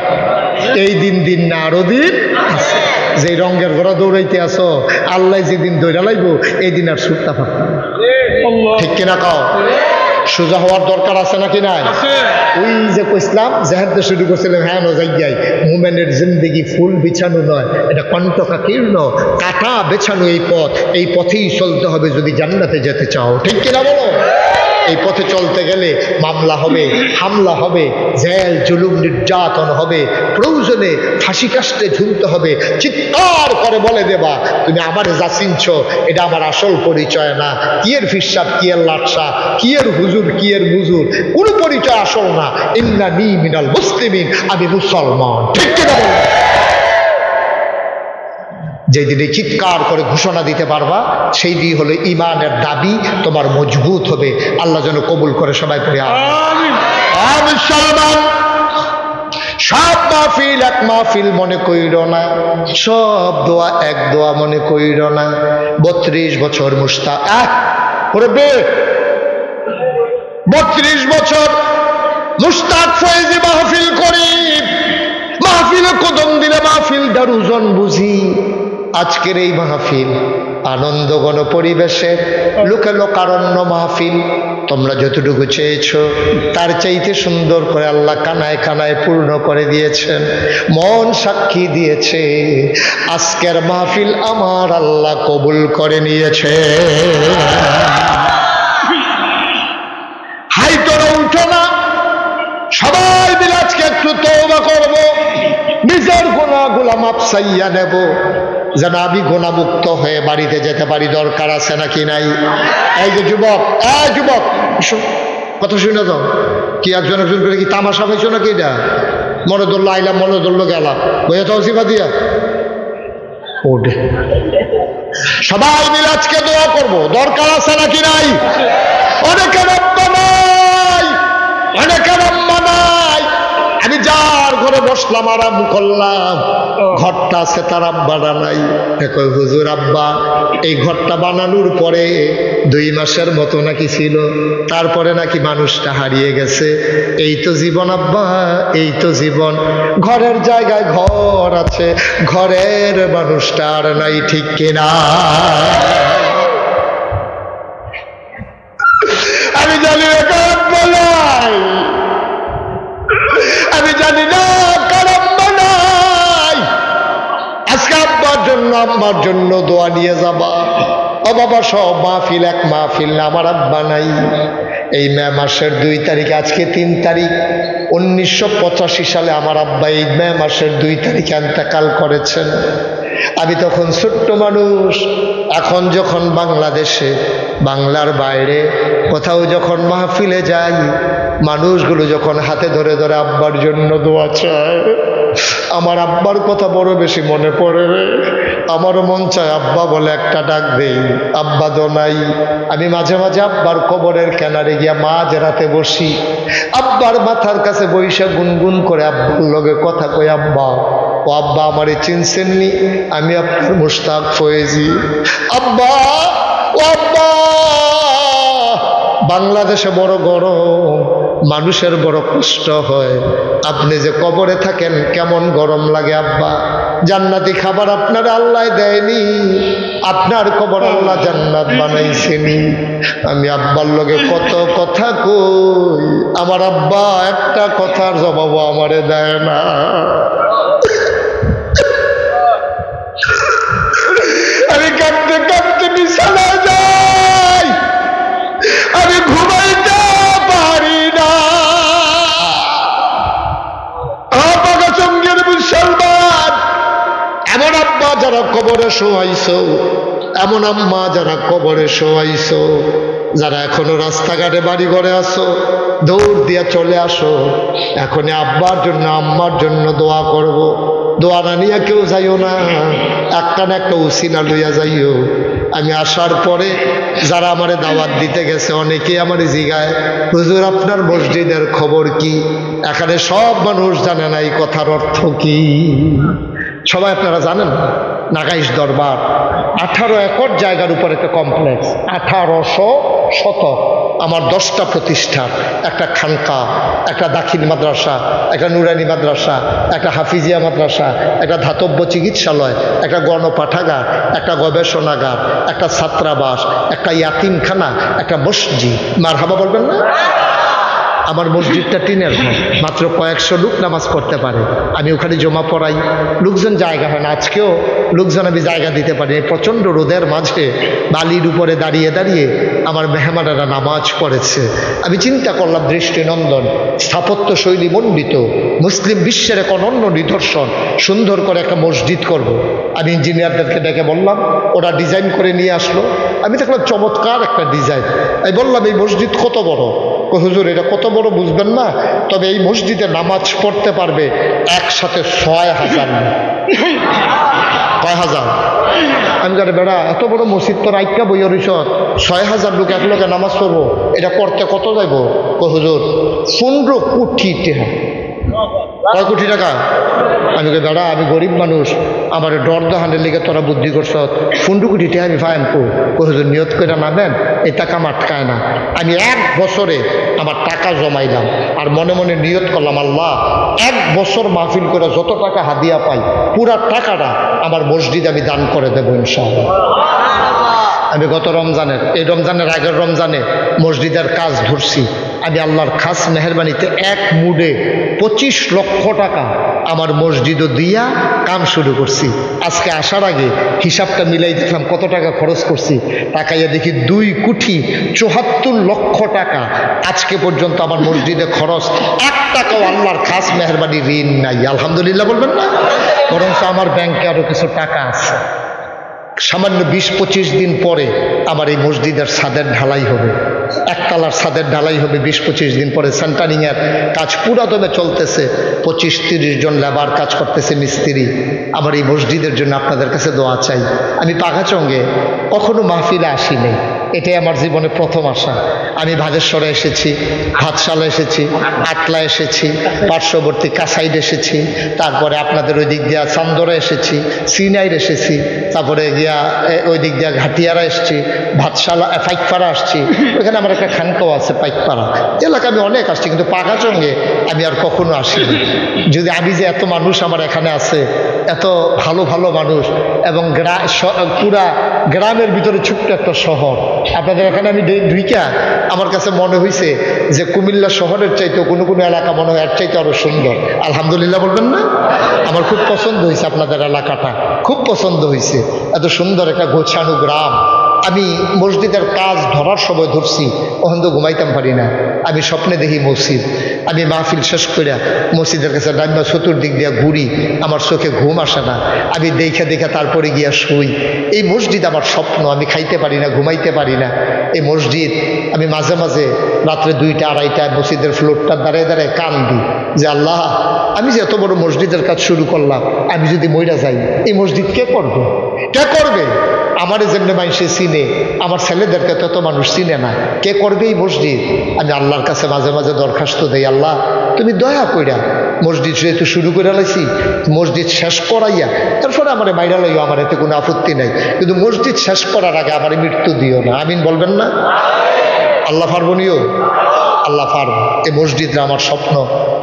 এই দিন দিন না আরো দিন যে রঙের ঘোড়া দৌড়াইতে আসো আল্লাহ যেদিন দৌড়া লাগবো এই দিন আর ছুটতে পারতাম ঠিক কিনা কও সোজা হওয়ার দরকার আছে নাকি নাই ওই যে কইসলাম যেহেতু শুরু করছিলাম হ্যাঁ যাই মোমেনের জিন্দেগি ফুল বিছানো নয় এটা কণ্টকাকীর্ণ কাটা বেছানো এই পথেই চলতে হবে যদি জান্নাতে যেতে চাও ঠিক কিনা বলো এই পথে চলতে গেলে মামলা হবে হামলা হবে জেল জুলুম নির্যাতন হবে প্রয়োজনে ফাঁসি কাস্টে ঝুলতে হবে চিৎকার করে বলে দেবা তুমি আমার যা চিনছ এটা আমার আসল পরিচয় না কিয়ের ফিরসাব কিয়ের লাটসা কিয়ের হুজুর কিয়ের মুজুর কোনো পরিচয় আসল না ইন্নানি মিনাল মুসলিমিন আমি মুসলমান ঠিক কিনা বলো যেই দিনে চিৎকার করে ঘোষণা দিতে পারবা সেই দিন হলো ইমানের দাবি তোমার মজবুত হবে আল্লাহ যেন কবুল করে সবাই পড়ে আমিন মুসলমান সব মাহফিল এক মাহফিল মনে কইর না সব দোয়া এক দোয়া মনে কইর না 32 বছর মুস্তাক 32 বছর মুস্তাক ফয়েজি মাহফিল করি মাহফিল কদম দিলে মাহফিল দারুজন বুঝি আজকের এই মাহফিল আনন্দঘন পরিবেশে লোকে লোকারণ্য মাহফিল তোমরা যতটুকু চেয়েছো তার চাইতে সুন্দর করে আল্লাহ কানায় কানায় পূর্ণ করে দিয়েছেন মন সাক্ষী দিয়েছে আজকের মাহফিল আমার আল্লাহ কবুল করে নিয়েছে হাই তোরা উঠো না সবাই মিলে আজকে একটু তওবা করব নিজের গুনাহগুলো মাপ চাইয়া নেব যেন আমি গুনাহমুক্ত হয়ে বাড়িতে যেতে পারি দরকার আছে নাকি নাই এই যে যুবক কথা শুনে তো কি একজন করে কি তামাশা পাইছো নাকি এটা মনে ধরলো আইলাম মনে ধরলো গেলাম বইয়া তো সিফা দিয়া ওঠে সবাই মিলে আজকে দোয়া করবো দরকার আছে নাকি নাই অনেকে রব্বা নাই অনেকে রব্বা নাই আমি যার ঘরে বসলাম আরাম করলাম ঘরটা আছে তার আব্বাটা নাই দেখো হুজুর আব্বা এই ঘরটা বানানোর পরে 2 মাসের মতো নাকি ছিল তারপরে নাকি মানুষটা হারিয়ে গেছে এই তো জীবন আব্বা এই তো জীবন ঘরের জায়গায় ঘর আছে ঘরের মানুষটা আর নাই ঠিক কিনা আমি জানি নাই আমি জানি না কারণ নাই আজকে আব্বার জন্য আম্মার জন্য দোয়া নিয়ে যাবা। ও বাবা, সব মাহফিল এক মাহফিল না, আমার আব্বা নাই। এই মে মাসের 2 তারিখ, আজকে 3 তারিখ, 1985 সালে আমার আব্বা এই মে মাসের 2 তারিখে ইন্তেকাল করেছেন। আমি তখন ছোট্ট মানুষ। এখন যখন বাংলাদেশে, বাংলার বাইরে কোথাও যখন মাহফিলে যাই, মানুষগুলো যখন হাতে ধরে ধরে আব্বার জন্য দোয়া চায়, আমার আব্বার কথা বড় বেশি মনে পড়ে রে। আমারও মন চায় আব্বা বলে একটা ডাক দেই, আব্বা তো নাই। আমি মাঝে মাঝে আব্বার কবরের কিনারে গিয়া মাঝ রাতে বসি, আব্বার মাথার কাছে বইসা গুনগুন করে আব্বার লগে কথা কই, আব্বা ও আব্বা আমারে চিনছেননি, আমি আপনার মুশতাক ফয়েজি। আব্বা ও আব্বা, বাংলাদেশে বড় গরম, মানুষের বড় কষ্ট হয়, আপনি যে কবরে থাকেন কেমন গরম লাগে আব্বা। জান্নাতি খাবার আপনার আল্লাহ দেয়নি, আপনার কবর আল্লাহ জান্নাত বানাইছেনি। আমি আব্বার লগে কত কথা কই, আমার আব্বা একটা কথার জবাব আমারে দেয় না। আমি কাঁদতে কাঁদতে বিছানায় যাই, আমি ঘুমাইতে পারি না। আপাগাচঙ্গের মুসলমান, এমন আব্বা যারা কবরে শোয়াইছো, এমন আম্মা যারা কবরে শোয়াইছো, যারা এখনো রাস্তাঘাটে বাড়ি ঘরে আসো, দৌড় দিয়া চলে আসো, এখনই আব্বার জন্য আম্মার জন্য দোয়া করব। দোয়া না নিয়ে কেউ যাইও না, একটা না একটা উসিলা লইয়া যাইও। আমি আসার পরে যারা আমারে দাওয়াত দিতে গেছে, অনেকেই আমারে জিগায়, হুজুর আপনার মসজিদের খবর কি? এখানে সব মানুষ জানে না এই কথার অর্থ কি। সবাই আপনারা জানেন নাগাইশ দরবার 18 একর জায়গার উপর একটা কমপ্লেক্স, 1800 শতক, আমার 10টা প্রতিষ্ঠান, একটা খানকা, একটা দাখিল মাদ্রাসা, একটা নুরানি মাদ্রাসা, একটা হাফিজিয়া মাদ্রাসা, একটা ধাতব্য চিকিৎসালয়, একটা গণপাঠাগার, একটা গবেষণাগার, একটা ছাত্রাবাস, একটা ইয়াতিমখানা, একটা মসজিদ। মারহাবা বলবেন না? আমার মসজিদটা টিনের ঘর, মাত্র কয়েকশো লোক নামাজ পড়তে পারে। আমি ওখানে জমা পড়াই, লোকজন জায়গা হয় না। আজকেও লোকজন আমি জায়গা দিতে পারি। প্রচণ্ড রোদের মাঝে বালির উপরে দাঁড়িয়ে দাঁড়িয়ে আমার মেহমানেরা নামাজ পড়েছে। আমি চিন্তা করলাম, দৃষ্টিনন্দন, স্থাপত্য শৈলী মণ্ডিত, মুসলিম বিশ্বের এক অনন্য নিদর্শন, সুন্দর করে একটা মসজিদ করব। আমি ইঞ্জিনিয়ারদেরকে ডেকে বললাম, ওরা ডিজাইন করে নিয়ে আসলো। আমি দেখলাম চমৎকার একটা ডিজাইন। আমি বললাম, এই মসজিদ কত বড়? হুজুর এটা কত বড় বুঝবেন না, তবে এই মসজিদে নামাজ পড়তে পারবে একসাথে 6000 লোক। কয় হাজার? আমি জানি বেড়া, এত বড় মসজিদ তো রাইকা বইয়া রিসত, 6000 লোক এক লোকে নামাজ পড়বো, এটা করতে কত যাইব? হুজুর 15 কোটি টাকা। কয় কোটি টাকা? আমি কই বেড়া, আমি গরিব মানুষ, আমার ডর দহানের লিগে তোরা বুদ্ধি করছ, 15 কোটি টাকা আমি ফাইম কো। হুজুর নিয়ত করে নামেন, এই টাকা আমার আটকায় না। আমি 1 বছরে আমার টাকা জমাইলাম, আর মনে মনে নিয়ত করলাম, আল্লাহ 1 বছর মাহফিল করে যত টাকা হাদিয়া পাই, পুরা টাকাটা আমার মসজিদে আমি দান করে দেবো ইনশাআল্লাহ। আমি গত রমজানের, এই রমজানের আগের রমজানে মসজিদের কাজ ধরছি। আমি আল্লাহর খাস মেহরবানিতে এক মুডে 25 লক্ষ টাকা আমার মসজিদও দিয়া কাম শুরু করছি। আজকে আসার আগে হিসাবটা মিলাই দেখলাম কত টাকা খরচ করছি। টাকাইয়া দেখি 2,74,00,000 টাকা আজকে পর্যন্ত আমার মসজিদে খরচ। 1 টাকাও আল্লাহর খাস মেহরবানি ঋণ নাই। আলহামদুলিল্লাহ বলবেন না? বরং আমার ব্যাংকে আরো কিছু টাকা আছে। সামান্য 20-25 দিন পরে আমার এই মসজিদের ছাদের ঢালাই হবে, একতলার ছাদের ঢালাই হবে। 20-25 দিন পরে সেন্টারিংয়ের কাজ পুরাদমে চলতেছে। 25-30 জন লেবার কাজ করতেছে, মিস্ত্রি। আমার এই মসজিদের জন্য আপনাদের কাছে দোয়া চাই। আমি পাঘাচঙ্গে কখনো মাহফিলে আসি নাই, এটাই আমার জীবনে প্রথম আসা। আমি ভাগেশ্বরে এসেছি, ভাতশালা এসেছি, আটলা এসেছি, পার্শ্ববর্তী কাসাইড এসেছি, তারপরে আপনাদের ওই দিক দিয়া চান্দরা এসেছি, সিনাইর এসেছি, তারপরে গিয়া ওই দিক দিয়া ঘাটিয়ারা এসেছি, ভাতশালা পাইকপাড়া আসছি। ওইখানে আমার একটা খানকাও আছে পাইকপাড়া এলাকা। আমি অনেক আসছি, কিন্তু পাঘাচঙ্গে আমি আর কখনো আসিনি। যদি আমি যে এত মানুষ আমার এখানে আছে, এত ভালো ভালো মানুষ, এবং পুরা গ্রামের ভিতরে ছোট্ট একটা শহর। আপনাদের এখানে আমি ঢুইকা আমার কাছে মনে হয়েছে যে কুমিল্লা শহরের চাইতে কোনো কোনো এলাকা মনে হয় এর চাইতে আরো সুন্দর। আলহামদুলিল্লাহ বলবেন না? আমার খুব পছন্দ হয়েছে আপনাদের এলাকাটা, খুব পছন্দ হয়েছে। এত সুন্দর একটা গোছানো গ্রাম। আমি মসজিদের কাজ ধরার সময় ধরছি, ওখান তো ঘুমাইতাম পারি না। আমি স্বপ্নে দেখি মসজিদ, আমি মাহফিল শেষ করে মসজিদের কাছে ডাইমা চতুর্দিক দিয়ে ঘুরি, আমার চোখে ঘুম আসে না। আমি দেখে দেখে তারপরে গিয়া শুই। এই মসজিদ আমার স্বপ্ন, আমি খাইতে পারি না, ঘুমাইতে পারি না। এই মসজিদ আমি মাঝে মাঝে রাত্রে 2টা 2:30টায় মসজিদের ফ্লোরটা দাঁড়িয়ে দাঁড়িয়ে কান্দি যে আল্লাহ, আমি যে এত বড় মসজিদের কাজ শুরু করলাম, আমি যদি মইরা যাই এই মসজিদ কে করবে? কে করবে? আমার যেমনি মানুষে চিনে, আমার ছেলেদেরকে তত মানুষ চিনে না, কে করবে এই মসজিদ? আমি আল্লাহর কাছে মাঝে মাঝে দরখাস্ত দেই, আল্লাহ তুমি দয়া কইরা মসজিদ যেহেতু শুরু করে লাইছি, মসজিদ শেষ করাইয়া তারপরে আমার মাইরা লাইও, আমার এতে কোনো আপত্তি নাই, কিন্তু মসজিদ শেষ করার আগে আমার মৃত্যু দিও না। আমিন বলবেন না? আল্লাহ পারবনিও, আল্লাহ পারব। এই মসজিদরা আমার স্বপ্ন।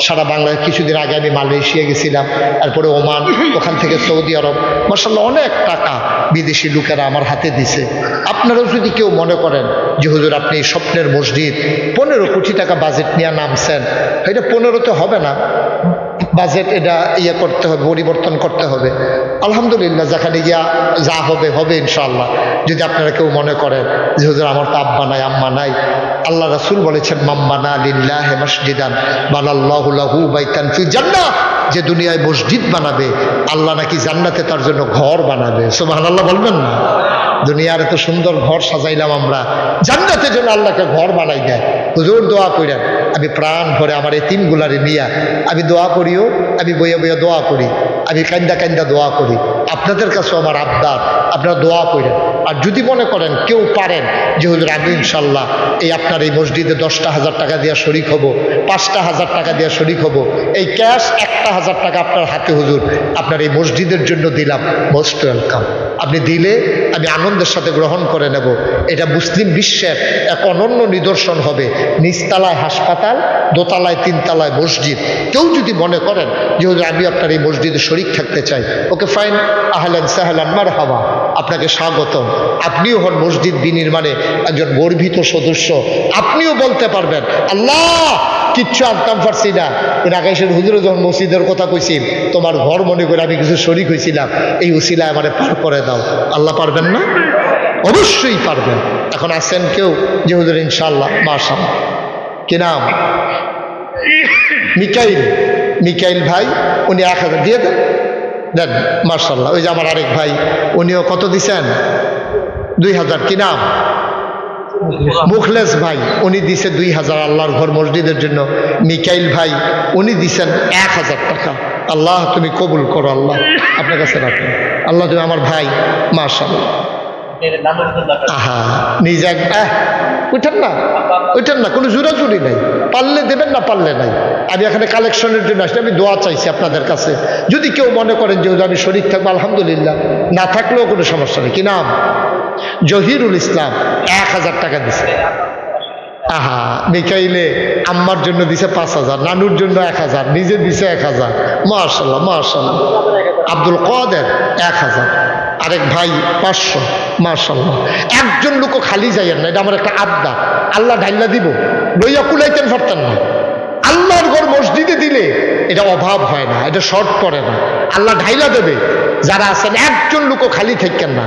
সারা বাংলায় কিছুদিন আগে আমি মালয়েশিয়া গেছিলাম, তারপরে ওমান, ওখান থেকে সৌদি আরব। মাশাআল্লাহ অনেক টাকা বিদেশি লোকেরা আমার হাতে দিছে। আপনারাও যদি কেউ মনে করেন যে হুজুর আপনি স্বপ্নের মসজিদ 15 কোটি টাকা বাজেট নিয়ে নামছেন, এটা 15তে হবে না, বাজেট এটা করতে হবে, পরিবর্তন করতে হবে। আলহামদুলিল্লাহ, যেখানে গিয়া যা হবে হবে ইনশাআল্লাহ। যদি আপনারা কেউ মনে করেন যে হুজুর আমার তো আব্বা নাই আম্মা নাই, আল্লাহ রাসূল বলেছেন মাম্বানা লিল্লাহি মসজিদান বানাল্লাহু লাহু বাইতান ফিল জান্নাহ, যে দুনিয়ায় মসজিদ বানাবে আল্লাহ নাকি জান্নাতে তার জন্য ঘর বানাবে। সুবহানাল্লাহ বলবেন না? দুনিয়ার এত সুন্দর ঘর সাজাইলাম আমরা, জান্নাতের জন্য আল্লাহকে ঘর বানাই দেয়। হুজুর দোয়া করেন, আমি প্রাণ ভরে আমার এই 3গুলারে নিয়া আমি দোয়া করিও, আমি বইয়া বইয়া দোয়া করি, আমি কান্দা কান্দা দোয়া করি। আপনাদের কাছেও আমার আবদার, আপনারা দোয়া করেন। আর যদি মনে করেন কেউ পারেন যে হুজুর আমি ইনশাল্লাহ এই আপনার এই মসজিদে 10টা 1000 টাকা দিয়ে শরিক হব, 5টা 1000 টাকা দিয়ে শরিক হব, এই ক্যাশ 1টা 1000 টাকা আপনার হাতে হুজুর আপনার এই মসজিদের জন্য দিলাম, মোস্ট ওয়েলকাম। আপনি দিলে আমি আনন্দের সাথে গ্রহণ করে নেব। এটা মুসলিম বিশ্বের এক অনন্য নিদর্শন হবে। নিচতলায় হাসপাতাল, দোতলায় 3তলায় মসজিদ। কেউ যদি মনে করেন যে হুজুর আমি আপনার এই মসজিদে শরিক থাকতে চাই, ওকে ফাইন, আহলান সাহলান মারহাবা, আপনাকে স্বাগতম। আপনিও হন মসজিদ বিনির্মাণে একজন গর্বিত সদস্য। আপনিও বলতে পারবেন আল্লাহ কিচ্ছু আনতাম পারছি না, রাকেশের হুজুরে যখন মসজিদের কথা কইছি তোমার ঘর মনে করে আমি কিছু শরিক হয়েছিলাম, এই উসিলায় আমারে পার করে দাও। আল্লাহ পারবেন না? অবশ্যই পারবেন। এখন আসেন কেউ যে হুজুর ইনশাআল্লাহ, মাশাআল্লাহ, কি নাম? মিকাইল। মিকাইল ভাই, উনি 1000 দিয়ে দেন, দেন মাশাআল্লাহ। ওই যে আমার আরেক ভাই, উনিও কত দিছেন? 2000। কি নাম? মুখলেস ভাই, উনি দিছে 2000 আল্লাহর ঘর মসজিদের জন্য। মিকাইল ভাই উনি দিছেন 1000 টাকা। আল্লাহ তুমি কবুল করো, আল্লাহ আপনার কাছে রাখেন। আল্লাহ তুমি আমার ভাই, মাশাআল্লাহ। আহা নিজে উঠেন না, উঠেন না, কোনো জোরাজুরি নাই, পারলে দেবেন না পারলে নাই। আমি এখানে কালেকশনের জন্য আসলে আমি দোয়া চাইছি আপনাদের কাছে। যদি কেউ মনে করেন যে আমি শরীর থাকবো আলহামদুলিল্লাহ, না থাকলেও কোনো সমস্যা নেই। কি নাম? জহিরুল ইসলাম 1000 টাকা দিছে। আহা মিকাইলে আম্মার জন্য দিছে 5000, নানুর জন্য 1000, নিজে দিছে 1000। মাশাআল্লাহ মাশাআল্লাহ। আব্দুল কাদের 1000, আরেক ভাই 500। মাশাআল্লাহ। একজন লোকও খালি যাইয়েন না, এটা আমার একটা আবদার। আল্লাহ ঢাইলা দিব, লইয়া কুলাইতেন পারতেন না। আল্লাহর ঘর মসজিদে দিলে এটা অভাব হয় না, এটা শর্ট পড়ে না, আল্লাহ ঢাইলা দেবে। যারা আছেন একজন লোকও খালি থাকেন না।